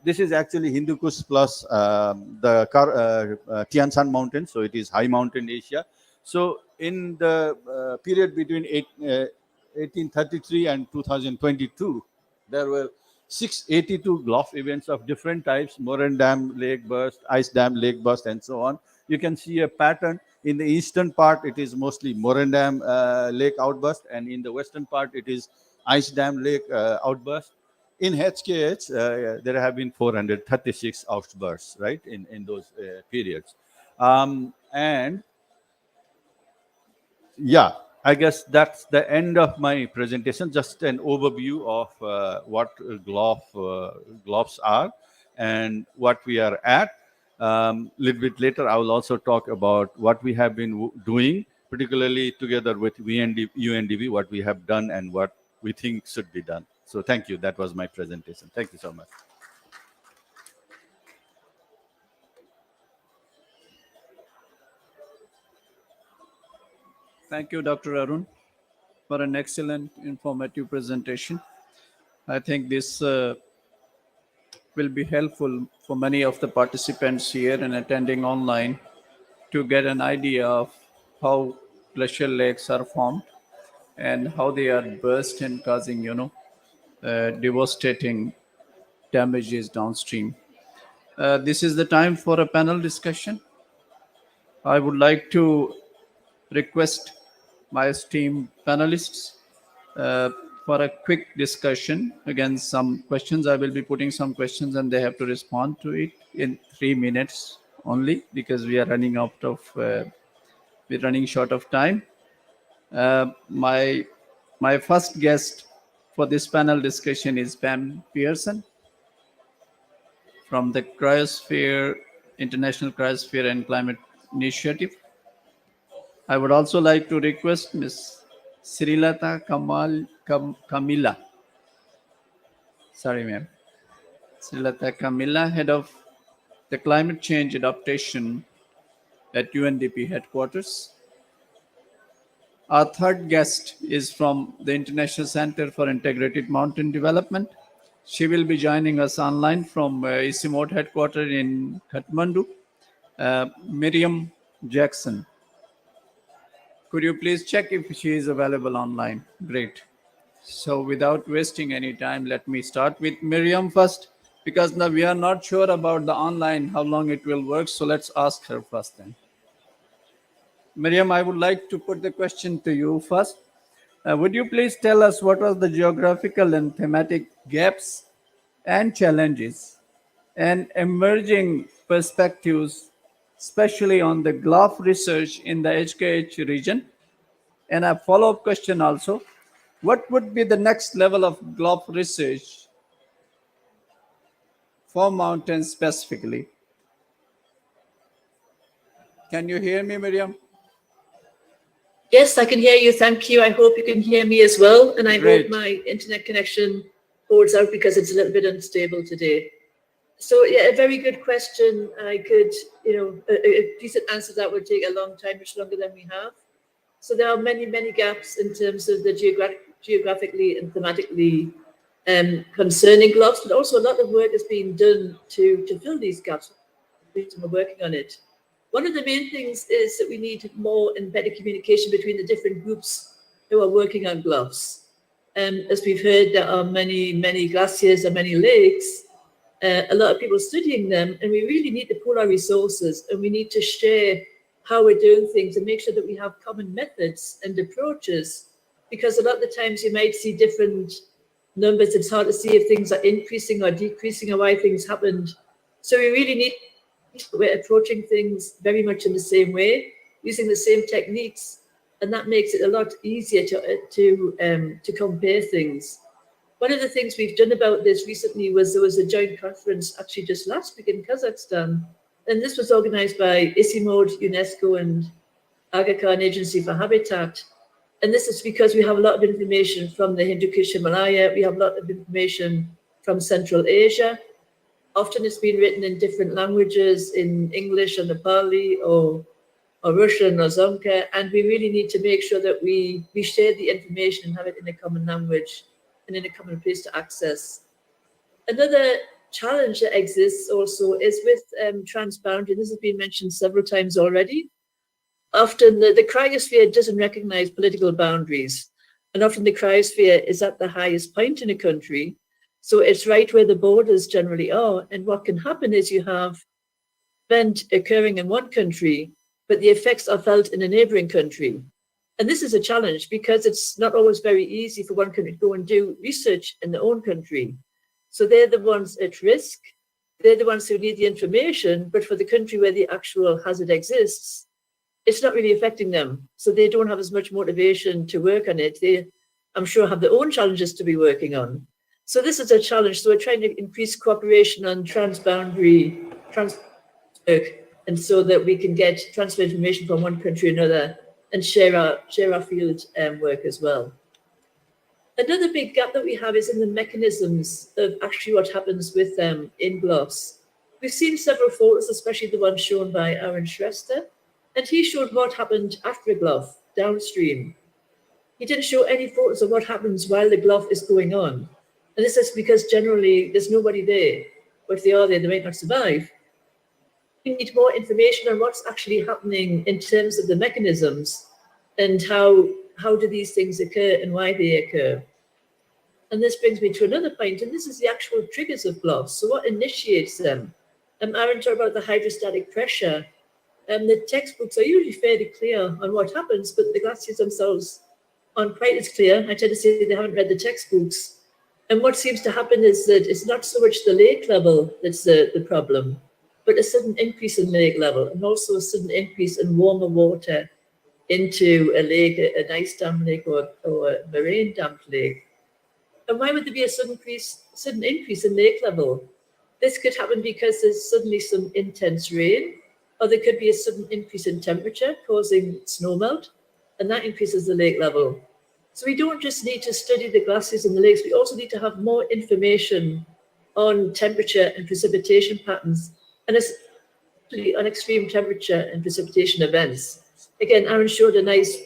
this is actually Hindu Kush plus the Tian Shan Mountains, so it is high mountain Asia. So in the period between 1833 and 2022, there were 682 GLOF events of different types: Moran Dam lake burst, ice dam lake burst, and so on. You can see a pattern. In the eastern part, it is mostly Moran Dam lake outburst, and in the western part, it is ice dam lake outburst. In HKH, there have been 436 outbursts, right, in those periods. And yeah, I guess that's the end of my presentation. Just an overview of what GLOFs are and what we are at. Little bit later, I will also talk about what we have been doing, particularly together with UNDP, what we have done and what we think should be done. So thank you. That was my presentation. Thank you so much. Thank you, Dr. Arun, for an excellent informative presentation. I think this will be helpful for many of the participants here and attending online to get an idea of how glacial lakes are formed and how they are burst and causing, devastating damages downstream. This is the time for a panel discussion. I would like to request my esteemed panelists, for a quick discussion. Again, some questions. I will be putting some questions and they have to respond to it in 3 minutes only because we are running we're running short of time. My first guest for this panel discussion is Pam Pearson from the International Cryosphere and Climate Initiative. I would also like to request Ms. Srilata Kamila. Sorry, ma'am. Srilata Kamila, head of the Climate Change Adaptation at UNDP headquarters. Our third guest is from the International Center for Integrated Mountain Development. She will be joining us online from ICIMOD headquarters in Kathmandu. Miriam Jackson. Could you please check if she is available online? Great. So without wasting any time, let me start with Miriam first, because now we are not sure about the online, how long it will work. So let's ask her first then. Miriam, I would like to put the question to you first. Would you please tell us what was the geographical and thematic gaps and challenges and emerging perspectives, especially on the GLOF research in the HKH region? And a follow-up question also, what would be the next level of GLOF research for mountains specifically? Can you hear me, Miriam? Yes, I can hear you. Thank you. I hope you can hear me as well. And I Great. hope my internet connection holds out because it's a little bit unstable today. So yeah, a very good question. I could, a decent answer that would take a long time, much longer than we have. So there are many, many gaps in terms of the geographically and thematically concerning GLOFs, but also a lot of work is being done to fill these gaps. We're working on it. One of the main things is that we need more and better communication between the different groups who are working on GLOFs. As we've heard, there are many, many glaciers and many lakes, a lot of people studying them, and we really need to pool our resources and we need to share how we're doing things and make sure that we have common methods and approaches, because a lot of the times you might see different numbers. It's hard to see if things are increasing or decreasing or why things happened. So we really need, we're approaching things very much in the same way, using the same techniques, and that makes it a lot easier to compare things. One of the things we've done about this recently was there was a joint conference actually just last week in Kazakhstan, and this was organized by ICIMOD, UNESCO, and Aga Khan Agency for Habitat. And this is because we have a lot of information from the Hindu Kush Himalaya, we have a lot of information from Central Asia. Often it's been written in different languages, in English or Nepali or Russian or Zonka, and we really need to make sure that we share the information and have it in a common language and in a common place to access. Another challenge that exists also is with transboundary. This has been mentioned several times already. Often the cryosphere doesn't recognize political boundaries, and often the cryosphere is at the highest point in a country. So it's right where the borders generally are. And what can happen is you have event occurring in one country, but the effects are felt in a neighboring country. And this is a challenge because it's not always very easy for one country to go and do research in their own country. So they're the ones at risk. They're the ones who need the information, but for the country where the actual hazard exists, it's not really affecting them. So they don't have as much motivation to work on it. They, I'm sure, have their own challenges to be working on. So this is a challenge. So we're trying to increase cooperation on transboundary work, and so that we can get transfer information from one country to another and share our field work as well. Another big gap that we have is in the mechanisms of actually what happens with them in GLOFs. We've seen several photos, especially the one shown by Aaron Shrestha, and he showed what happened after a GLOF downstream. He didn't show any photos of what happens while the GLOF is going on. And this is because generally there's nobody there, or if they are there, they might not survive. We need more information on what's actually happening in terms of the mechanisms and how do these things occur and why they occur. And this brings me to another point, and this is the actual triggers of GLOFs. So what initiates them? Aaron talked about the hydrostatic pressure. The textbooks are usually fairly clear on what happens, but the glaciers themselves aren't quite as clear. I tend to say they haven't read the textbooks. And what seems to happen is that it's not so much the lake level that's the problem, but a sudden increase in lake level and also a sudden increase in warmer water into a lake, an ice dam lake or a moraine damped lake. And why would there be a sudden increase in lake level? This could happen because there's suddenly some intense rain, or there could be a sudden increase in temperature causing snowmelt, and that increases the lake level. So we don't just need to study the glaciers and the lakes, we also need to have more information on temperature and precipitation patterns, and especially on extreme temperature and precipitation events. Again, Aaron showed a nice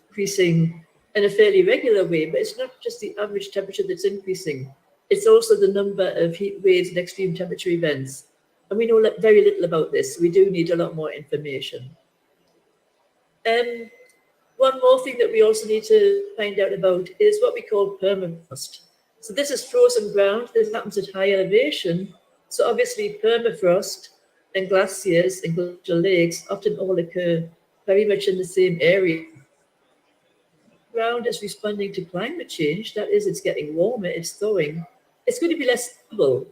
increasing in a fairly regular way, but it's not just the average temperature that's increasing. It's also the number of heat waves and extreme temperature events. And we know very little about this. We do need a lot more information. One more thing that we also need to find out about is what we call permafrost. So this is frozen ground. This happens at high elevation. So obviously permafrost and glaciers and glacial lakes often all occur very much in the same area. Ground is responding to climate change. That is, it's getting warmer, it's thawing. It's going to be less stable.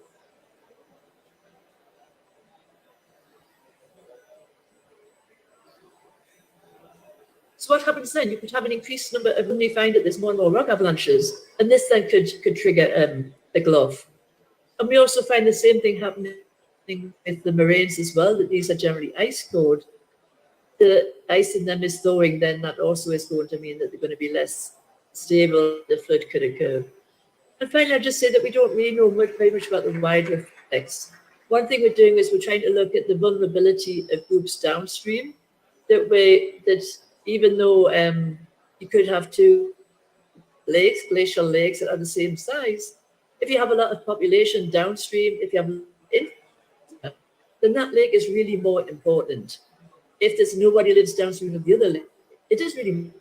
So what happens then? You could have an increased number of, when we find that there's more and more rock avalanches, and this then could trigger a GLOF. And we also find the same thing happening with the moraines as well, that these are generally ice-cored. The ice in them is thawing, then that also is going to mean that they're going to be less stable, the flood could occur. And finally, I'll just say that we don't really know very much about the wider effects. One thing we're doing is we're trying to look at the vulnerability of groups downstream. That even though you could have two lakes, glacial lakes that are the same size, if you have a lot of population downstream, if you have then that lake is really more important. If there's nobody lives downstream of the other lake, it is really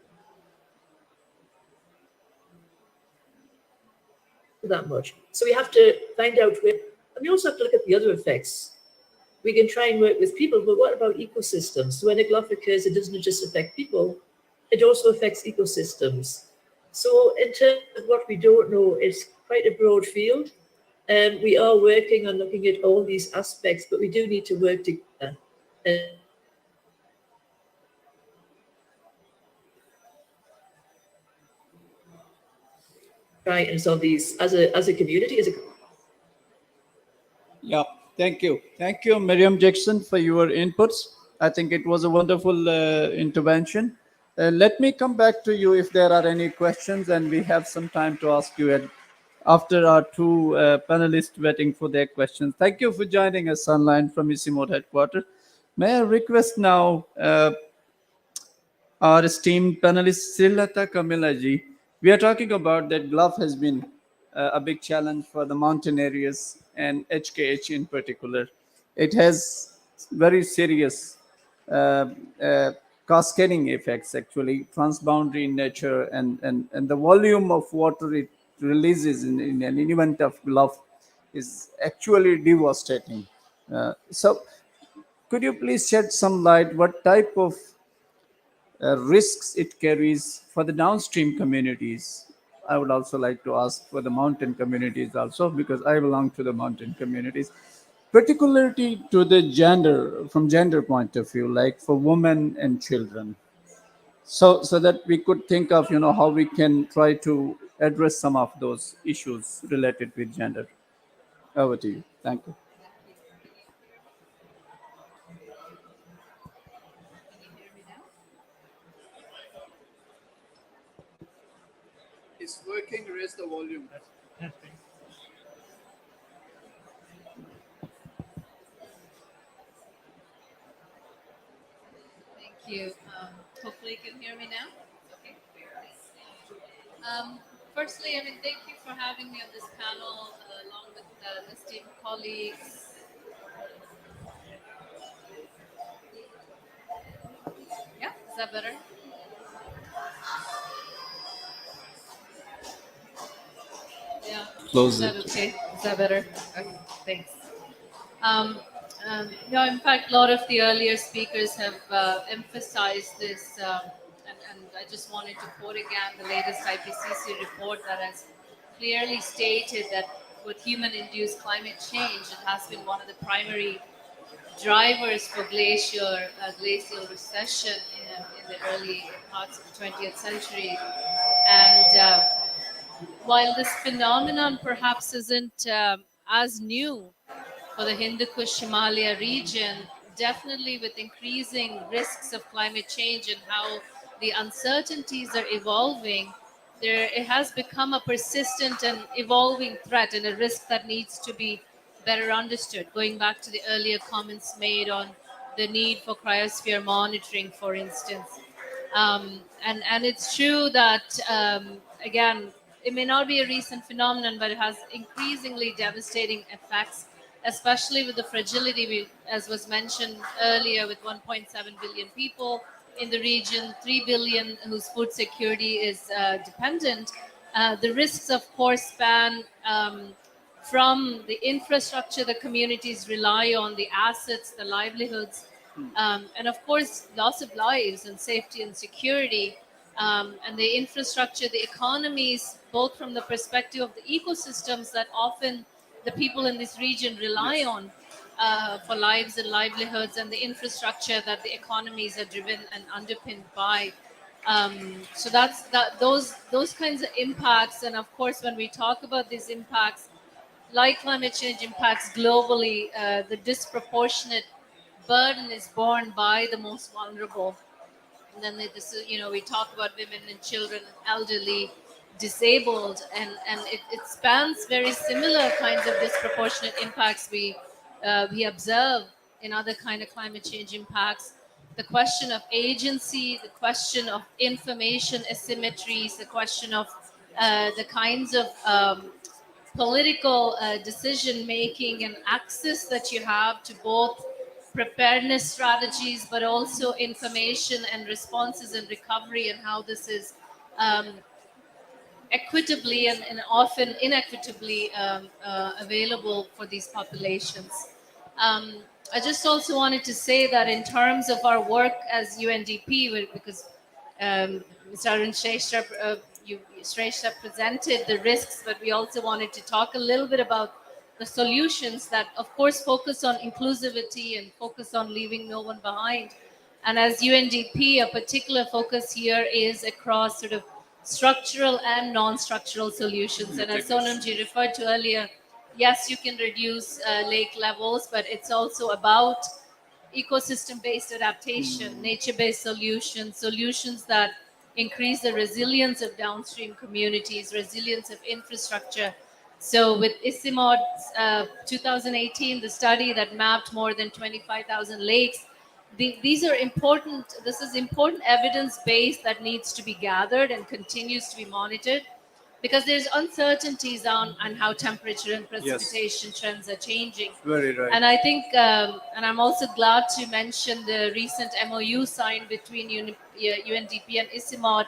that much. So we have to find out where, and we also have to look at the other effects. We can try and work with people, but what about ecosystems? So when a GLOF occurs, it doesn't just affect people, it also affects ecosystems. So in terms of what we don't know, it's quite a broad field. And we are working on looking at all these aspects, but we do need to work together. Try and solve these as a community, Yeah, thank you. Thank you, Miriam Jackson, for your inputs. I think it was a wonderful intervention. Let me come back to you if there are any questions, and we have some time to ask you after our two panelists waiting for their questions. Thank you for joining us online from ICIMOD headquarters. May I request now our esteemed panelist Srilata Kamilaji. We are talking about that GLOF has been a big challenge for the mountain areas and HKH in particular. It has very serious cascading effects, actually, transboundary in nature, and the volume of water it releases in an event of GLOF is actually devastating. So could you please shed some light what type of risks it carries for the downstream communities? I would also like to ask for the mountain communities also, because I belong to the mountain communities, particularly to the gender, from gender point of view, like for women and children. So that we could think of, how we can try to address some of those issues related with gender. Over to you. Thank you. It's working, raise the volume. Thank you. Hopefully you can hear me now. Okay. Firstly, thank you for having me on this panel along with esteemed colleagues. Yeah, is that better? Yeah. Close is that it. okay? Is that better? Okay, thanks. In fact, a lot of the earlier speakers have emphasized this, and and I just wanted to quote again the latest IPCC report that has clearly stated that with human-induced climate change, it has been one of the primary drivers for glacial recession in the early parts of the 20th century. And while this phenomenon perhaps isn't as new for the Hindu Kush Himalaya region, definitely with increasing risks of climate change and how the uncertainties are evolving, it has become a persistent and evolving threat and a risk that needs to be better understood. Going back to the earlier comments made on the need for cryosphere monitoring, for instance. And it's true that, again, it may not be a recent phenomenon, but it has increasingly devastating effects, especially with the fragility, as was mentioned earlier, with 1.7 billion people in the region, 3 billion whose food security is dependent. The risks, of course, span from the infrastructure the communities rely on, the assets, the livelihoods, and of course, loss of lives and safety and security, and the infrastructure, the economies, both from the perspective of the ecosystems that often the people in this region rely on for lives and livelihoods, and the infrastructure that the economies are driven and underpinned by. So those kinds of impacts, and of course, when we talk about these impacts, like climate change impacts globally, the disproportionate burden is borne by the most vulnerable. And then we talk about women and children, elderly, disabled, and it spans very similar kinds of disproportionate impacts we observe in other kind of climate change impacts. The question of agency, the question of information asymmetries, the question of the kinds of political decision making and access that you have to both preparedness strategies, but also information and responses and recovery, and how this is equitably and often inequitably available for these populations. I just also wanted to say that in terms of our work as UNDP, because Mr. Arun Shrestha presented the risks, but we also wanted to talk a little bit about the solutions that, of course, focus on inclusivity and focus on leaving no one behind. And as UNDP, a particular focus here is across sort of structural and non-structural solutions. And as Sonamji referred to earlier, yes, you can reduce lake levels, but it's also about ecosystem-based adaptation, nature-based solutions that increase the resilience of downstream communities, resilience of infrastructure. So with ICIMOD's 2018, the study that mapped more than 25,000 lakes, these are important. This is important evidence base that needs to be gathered and continues to be monitored, because there's uncertainties on how temperature and precipitation trends are changing. Very right. And I think, and I'm also glad to mention the recent MOU signed between UNDP and ICIMOD,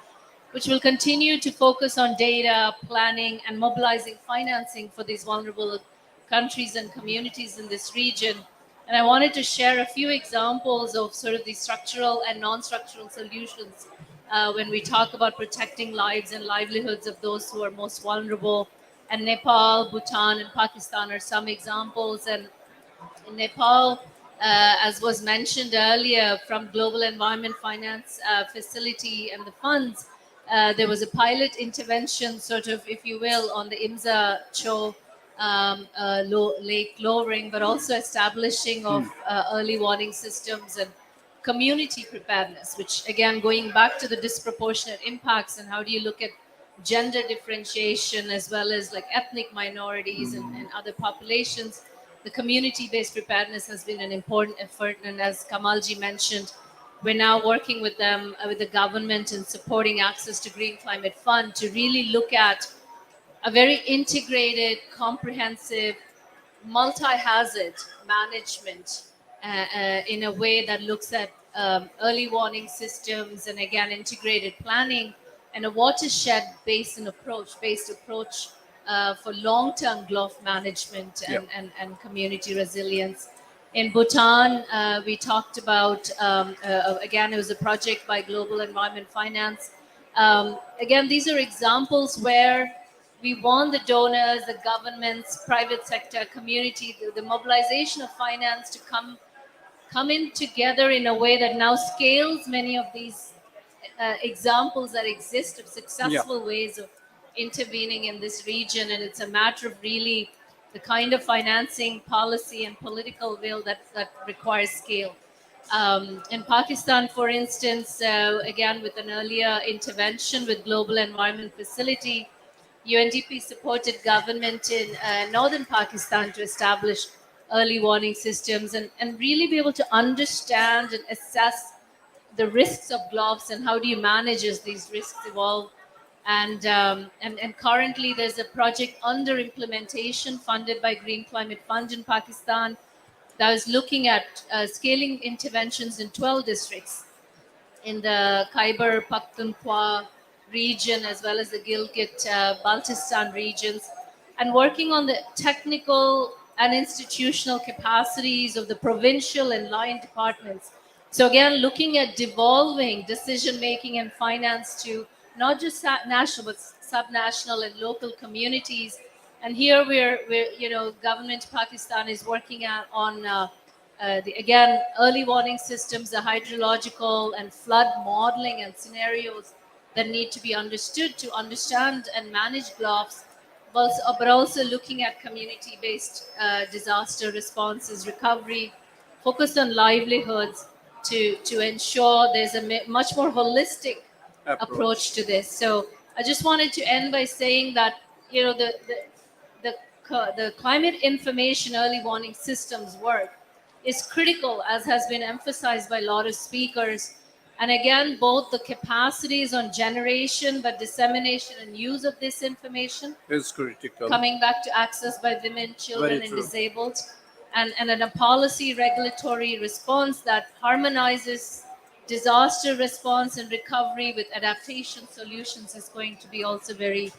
which will continue to focus on data, planning, and mobilizing financing for these vulnerable countries and communities in this region. And I wanted to share a few examples of sort of the structural and non-structural solutions when we talk about protecting lives and livelihoods of those who are most vulnerable. And Nepal, Bhutan, and Pakistan are some examples. And in Nepal, as was mentioned earlier, from Global Environment Finance Facility and the funds, there was a pilot intervention, sort of, if you will, on the Imza Cho lake lowering, but also establishing of early warning systems and community preparedness, which, again, going back to the disproportionate impacts, and how do you look at gender differentiation as well as like ethnic minorities and other populations. The community-based preparedness has been an important effort, and as Kamalji mentioned, we're now working with them, with the government, and supporting access to Green Climate Fund to really look at a very integrated, comprehensive, multi-hazard management in a way that looks at early warning systems, and again, integrated planning, and a watershed-based approach for long-term GLOF management and community resilience. In Bhutan, we talked about, again, it was a project by Global Environment Finance. Again, these are examples where we want the donors, the governments, private sector, community, the mobilization of finance to come in together in a way that now scales many of these examples that exist of successful ways of intervening in this region. And it's a matter of really the kind of financing policy and political will that requires scale. In Pakistan, for instance, again, with an earlier intervention with Global Environment Facility, UNDP supported government in northern Pakistan to establish early warning systems and really be able to understand and assess the risks of GLOFs and how do you manage as these risks evolve. And currently there's a project under implementation funded by Green Climate Fund in Pakistan that is looking at scaling interventions in 12 districts in the Khyber Pakhtunkhwa region as well as the Gilgit-Baltistan regions, and working on the technical and institutional capacities of the provincial and line departments. So again, looking at devolving decision-making and finance to not just national, but subnational and local communities. And here we're government Pakistan is working on again, early warning systems, the hydrological and flood modeling and scenarios that need to be understood to understand and manage GLOFs, but also looking at community-based disaster responses, recovery, focused on livelihoods to ensure there's a much more holistic approach to this. So I just wanted to end by saying that, the climate information early warning systems work is critical, as has been emphasized by a lot of speakers. And again, both the capacities on generation, but dissemination and use of this information is critical. coming back to access by women, children, and disabled, and a policy regulatory response that harmonizes disaster response and recovery with adaptation solutions is going to be also very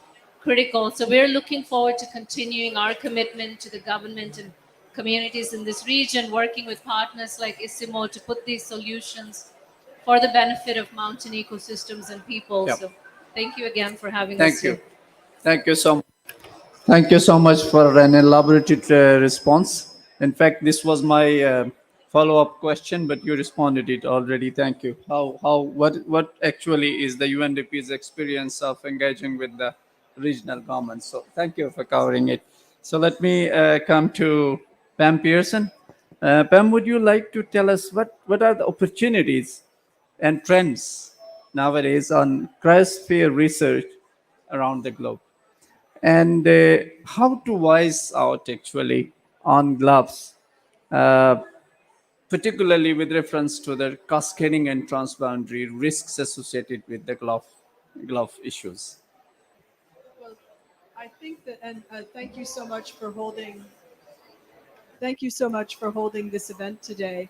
critical. So we're looking forward to continuing our commitment to the government and communities in this region, working with partners like ISIMO to put these solutions for the benefit of mountain ecosystems and people. Yep. So thank you again for having Thank us you. here. Thank you so much. Thank you so much for an elaborate response. In fact, this was my follow-up question, but you responded it already. Thank you. What actually is the UNDP's experience of engaging with the regional governments? So thank you for covering it. So let me come to Pam Pearson. Pam, would you like to tell us what are the opportunities and trends nowadays on cryosphere research around the globe? And how to wise out actually on GLOFs, particularly with reference to the cascading and transboundary risks associated with the GLOF issues. Well, I think that, and thank you so much for holding. Thank you so much for holding this event today.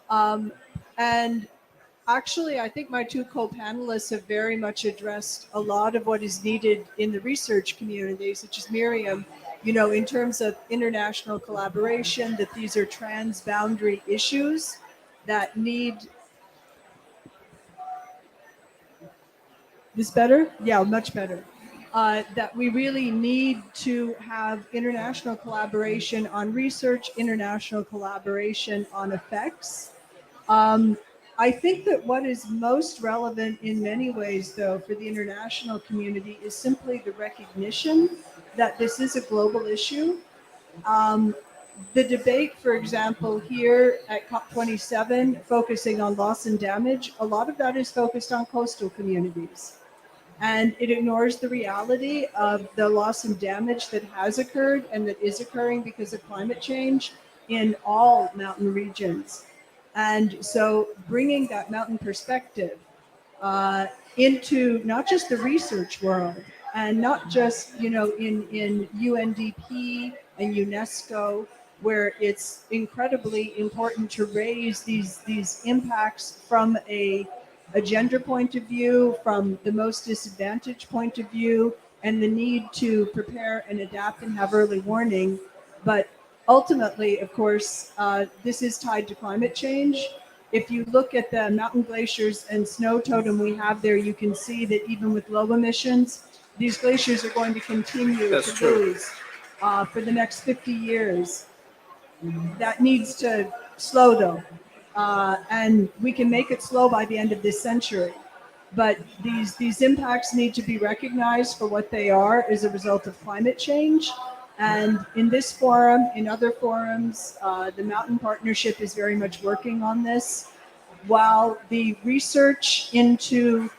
And actually, I think my two co-panelists have very much addressed a lot of what is needed in the research community, such as Miriam, in terms of international collaboration, that these are transboundary issues that need. This better? Yeah, much better. That we really need to have international collaboration on research, international collaboration on effects. I think that what is most relevant in many ways, though, for the international community is simply the recognition that this is a global issue. The debate, for example, here at COP27, focusing on loss and damage, a lot of that is focused on coastal communities. And it ignores the reality of the loss and damage that has occurred and that is occurring because of climate change in all mountain regions. And so bringing that mountain perspective into not just the research world and not just, in UNDP and UNESCO, where it's incredibly important to raise these impacts from a gender point of view, from the most disadvantaged point of view, and the need to prepare and adapt and have early warning. But ultimately, of course, this is tied to climate change. If you look at the mountain glaciers and snow totem we have there, you can see that even with low emissions, these glaciers are going to continue That's to true. lose for the next 50 years. That needs to slow though. And we can make it slow by the end of this century. But these impacts need to be recognized for what they are as a result of climate change. And in this forum, in other forums, the Mountain Partnership is very much working on this. While the research into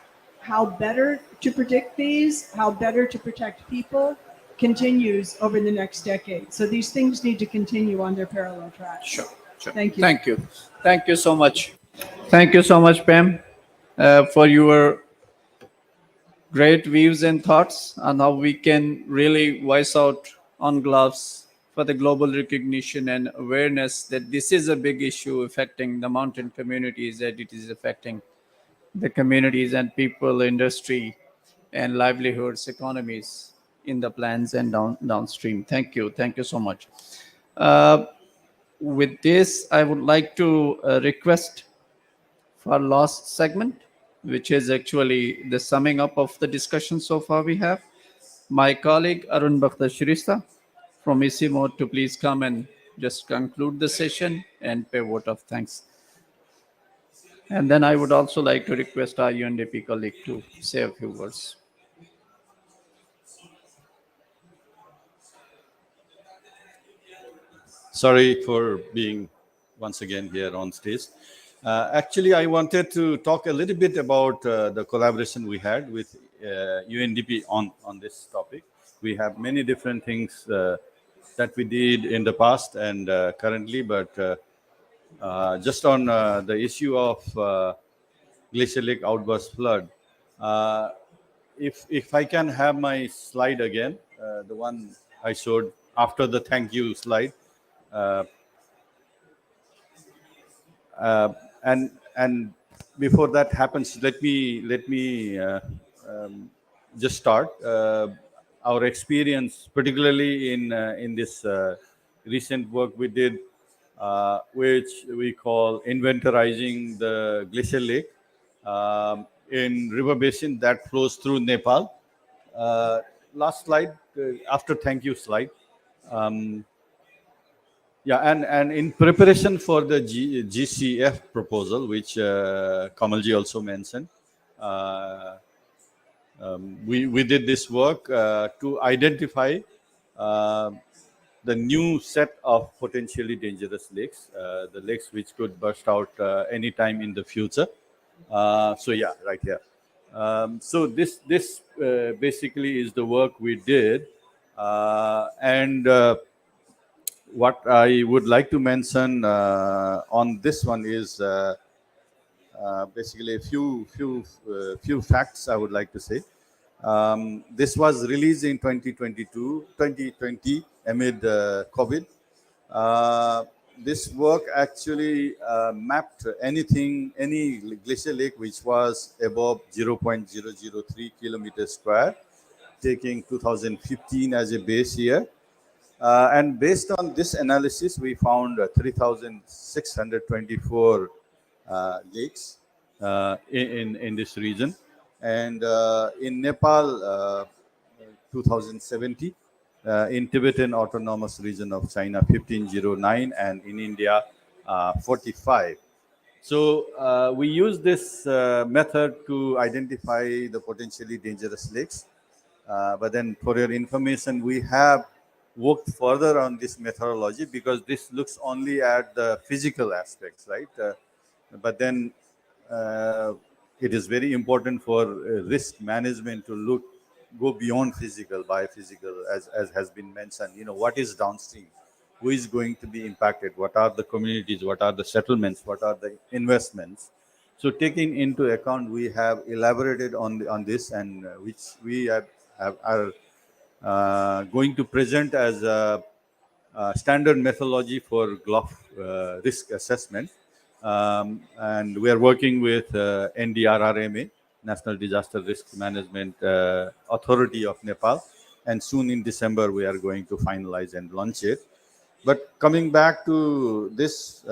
how better to predict these, how better to protect people, continues over the next decade. So these things need to continue on their parallel tracks. Sure, sure. Thank you. Thank you. Thank you so much. Thank you so much, Pam, for your great views and thoughts on how we can really voice out on gloves for the global recognition and awareness that this is a big issue affecting the mountain communities, that it is affecting the communities and people, industry, and livelihoods, economies in the plans and downstream. Thank you. Thank you so much. Uh, with this, I would like to request for last segment, which is actually the summing up of the discussion so far we have. My colleague Arun Bhakhtar Shrista from EC to please come and just conclude the session and pay vote of thanks. And then I would also like to request our UNDP colleague to say a few words. Sorry for being once again here on stage. Actually, I wanted to talk a little bit about the collaboration we had with UNDP on this topic. We have many different things that we did in the past and currently, but just on the issue of Glacier Lake outburst flood, if I can have my slide again, the one I showed after the thank you slide. And before that happens, let me just start our experience, particularly in this recent work we did, which we call inventorizing the glacial lake in river basin that flows through Nepal. Last slide, after thank you slide. Yeah, and in preparation for the GCF proposal, which Kamalji also mentioned, we did this work to identify the new set of potentially dangerous lakes, the lakes which could burst out anytime in the future. So yeah, right here. So this basically is the work we did, and what I would like to mention on this one is basically a few facts I would like to say. This was released in 2020 amid COVID. This work actually mapped any glacial lake which was above 0.003 kilometers square, taking 2015 as a base year. And based on this analysis, we found 3,624 lakes in this region. And in Nepal, 2070, in Tibetan Autonomous Region of China, 1509, and in India, 45. So we use this method to identify the potentially dangerous lakes. But then for your information, we have worked further on this methodology because this looks only at the physical aspects, right? But then it is very important for risk management to go beyond physical, biophysical, as has been mentioned. You know, what is downstream? Who is going to be impacted? What are the communities? What are the settlements? What are the investments? So taking into account, we have elaborated on this, and which we are going to present as a standard methodology for GLOF risk assessment. And we are working with NDRRMA, National Disaster Risk Management Authority of Nepal. And soon in December, we are going to finalize and launch it. But coming back to this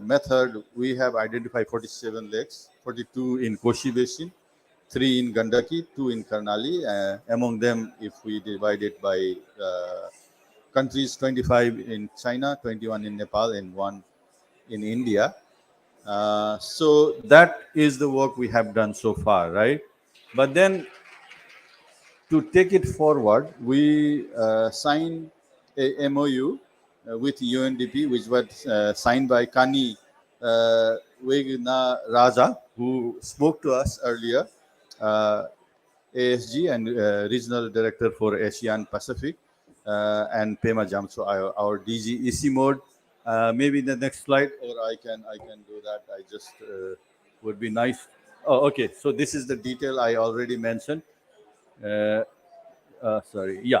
method, we have identified 47 lakes, 42 in Koshi Basin, 3 in Gandaki, 2 in Karnali. Among them, if we divide it by countries, 25 in China, 21 in Nepal, and 1 in India. So that is the work we have done so far, right? But then to take it forward, we signed a MOU with UNDP, which was signed by Kani Wegna Raja, who spoke to us earlier, ASG and Regional Director for ASEAN Pacific, and Pema Jamso, our DG EC mode. Maybe the next slide, or I can do that. I just would be nice. Oh, okay. So this is the detail I already mentioned. Sorry. Yeah.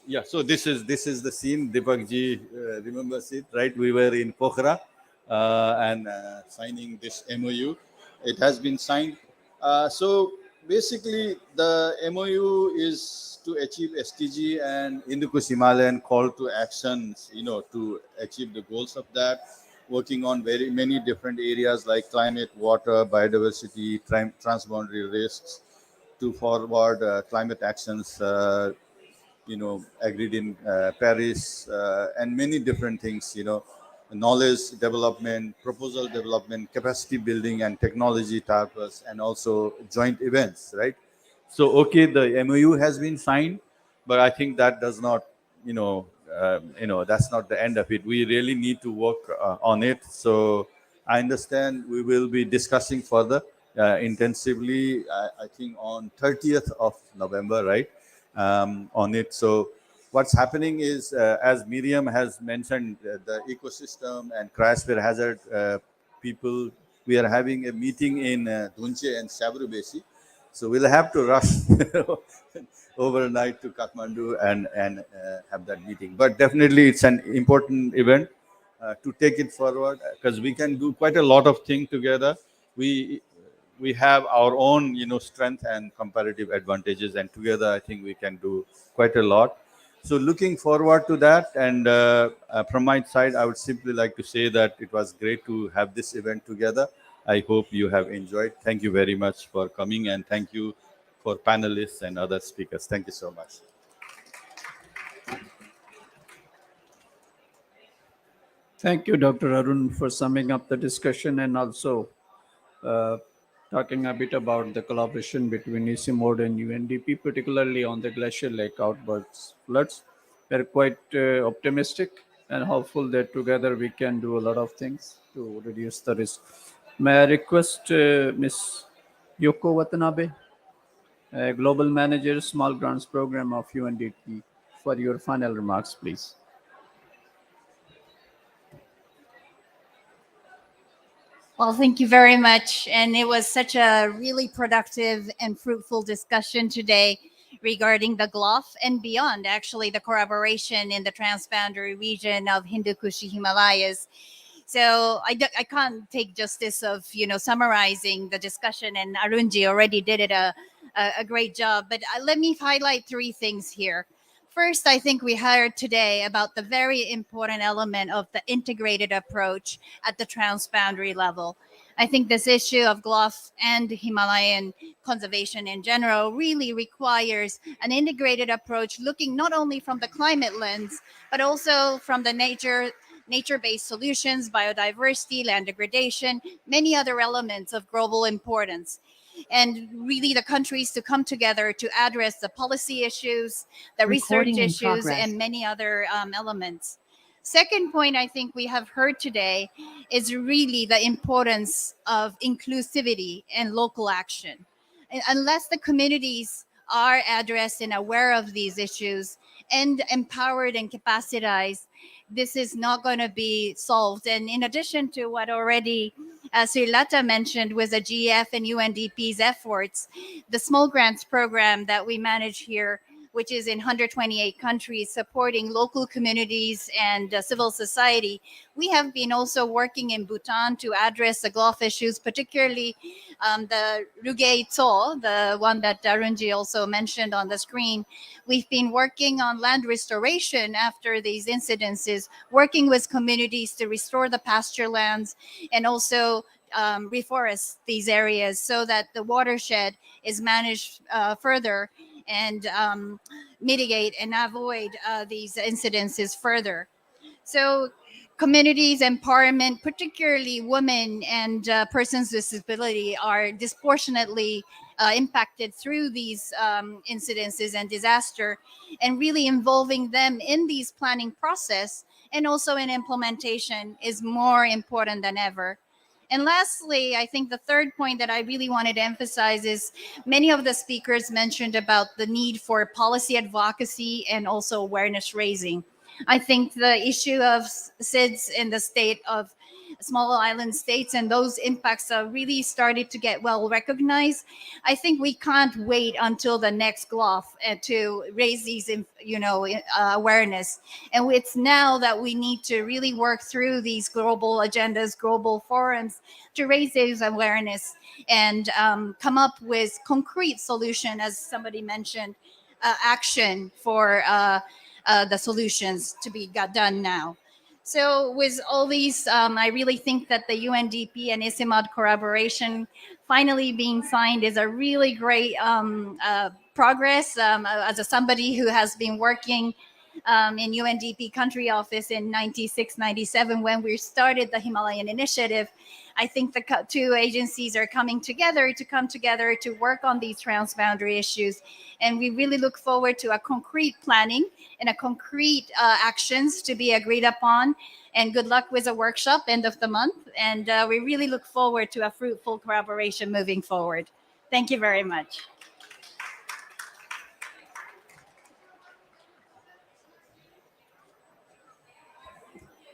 Yeah. So this is the scene. Deepak ji remembers it, right? We were in Pokhara and signing this MOU. It has been signed. So basically, the MOU is to achieve SDG and Hindu-Kush Himalayan call to actions, to achieve the goals of that. Working on very many different areas like climate, water, biodiversity, transboundary risks, to forward climate actions, agreed in Paris, and many different things, knowledge development, proposal development, capacity building, and technology purpose, and also joint events, right? So, okay, the MOU has been signed, but I think that does not, that's not the end of it. We really need to work on it. So, I understand we will be discussing further intensively. I think on 30th of November, right? On it. So what's happening is, as Miriam has mentioned, the ecosystem and cryosphere hazard people, we are having a meeting in Dunche and Sabrubesi. So we'll have to rush overnight to Kathmandu and have that meeting. But definitely it's an important event to take it forward, because we can do quite a lot of things together. We have our own, strength and comparative advantages, and together I think we can do quite a lot. So looking forward to that. And from my side, I would simply like to say that it was great to have this event together. I hope you have enjoyed. Thank you very much for coming, and thank you for panelists and other speakers. Thank you so much. Thank you, Dr. Arun, for summing up the discussion and also uh, talking a bit about the collaboration between ECMOD and UNDP, particularly on the glacial lake outbursts floods. We're quite optimistic and hopeful that together we can do a lot of things to reduce the risk. May I request Ms. Yoko Watanabe, Global Manager, Small Grants Program of UNDP, for your final remarks, please. Well, thank you very much. And it was such a really productive and fruitful discussion today regarding the GLOF and beyond, actually, the collaboration in the transboundary region of Hindu-Kush Himalayas. So I can't take justice of, summarizing the discussion, and Arunji already did it a great job. But let me highlight 3 things here. First, I think we heard today about the very important element of the integrated approach at the transboundary level. I think this issue of GLOF and Himalayan conservation in general really requires an integrated approach, looking not only from the climate lens, but also from the nature-based solutions, biodiversity, land degradation, many other elements of global importance. And really the countries to come together to address the policy issues, the research issues, and many other elements. Second point I think we have heard today is really the importance of inclusivity and local action. Unless the communities are addressed and aware of these issues and empowered and capacitized, this is not going to be solved. And in addition to what already Sri Lata mentioned with the GF and UNDP's efforts, the small grants program that we manage here which is in 128 countries, supporting local communities and civil society. We have been also working in Bhutan to address the GLOF issues, particularly the Ruge Tso, the one that Darunji also mentioned on the screen. We've been working on land restoration after these incidences, working with communities to restore the pasture lands and also reforest these areas so that the watershed is managed further and mitigate and avoid these incidences further. So communities empowerment, particularly women and persons with disability, are disproportionately impacted through these incidences and disaster, and really involving them in these planning process and also in implementation is more important than ever. And lastly, I think the third point that I really wanted to emphasize is many of the speakers mentioned about the need for policy advocacy and also awareness raising. I think the issue of SIDS in the state of small island states and those impacts are really started to get well recognized. I think we can't wait until the next GLOF to raise these, awareness. And it's now that we need to really work through these global agendas, global forums to raise these awareness and come up with concrete solution, as somebody mentioned, action for the solutions to be done now. So with all these, I really think that the UNDP and ICIMAD collaboration finally being signed is a really great progress. As somebody who has been working in UNDP country office in 96, 97, when we started the Himalayan Initiative, I think the two agencies are coming together to work on these transboundary issues. And we really look forward to a concrete planning and a concrete actions to be agreed upon. And good luck with the workshop end of the month. And we really look forward to a fruitful collaboration moving forward. Thank you very much.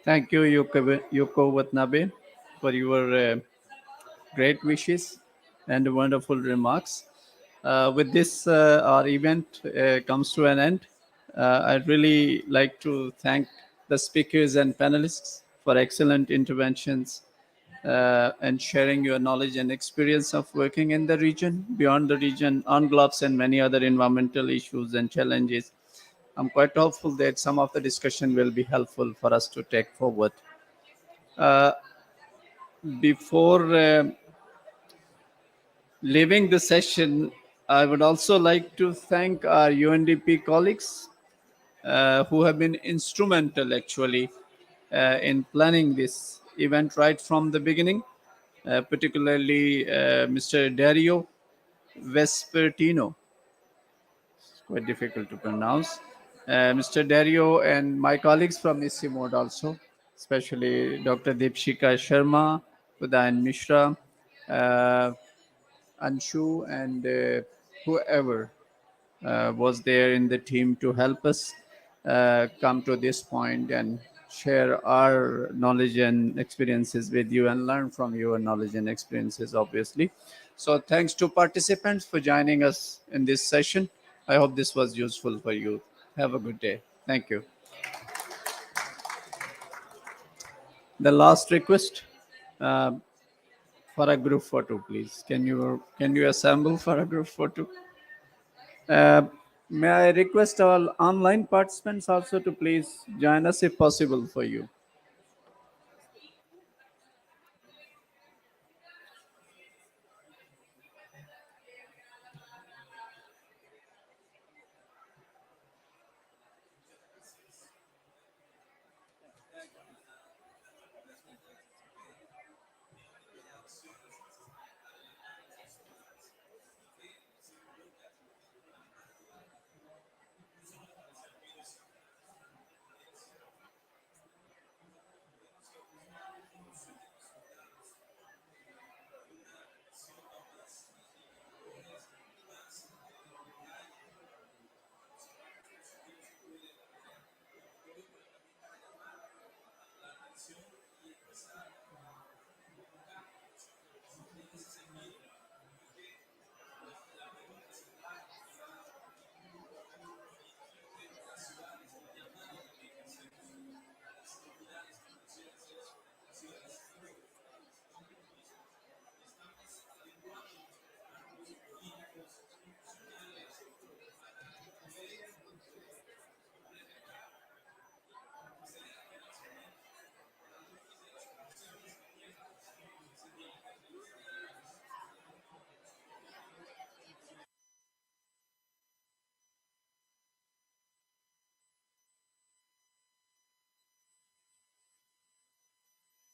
Thank you, Yoko Watanabe, for your great wishes and wonderful remarks. With this, our event comes to an end. I'd really like to thank the speakers and panelists for excellent interventions and sharing your knowledge and experience of working in the region, beyond the region, on GLOFs and many other environmental issues and challenges. I'm quite hopeful that some of the discussion will be helpful for us to take forward. Uh, before leaving the session, I would also like to thank our UNDP colleagues who have been instrumental actually in planning this event right from the beginning, particularly Mr. Dario Vespertino. It's quite difficult to pronounce. Mr. Dario and my colleagues from ICIMOD also, especially Dr. Deepshika Sharma, Udayan Mishra, Anshu, and whoever was there in the team to help us come to this point and share our knowledge and experiences with you and learn from your knowledge and experiences, obviously. So thanks to participants for joining us in this session. I hope this was useful for you. Have a good day. Thank you. The last request for a group photo, please. Can you assemble for a group photo? May I request all online participants also to please join us if possible for you.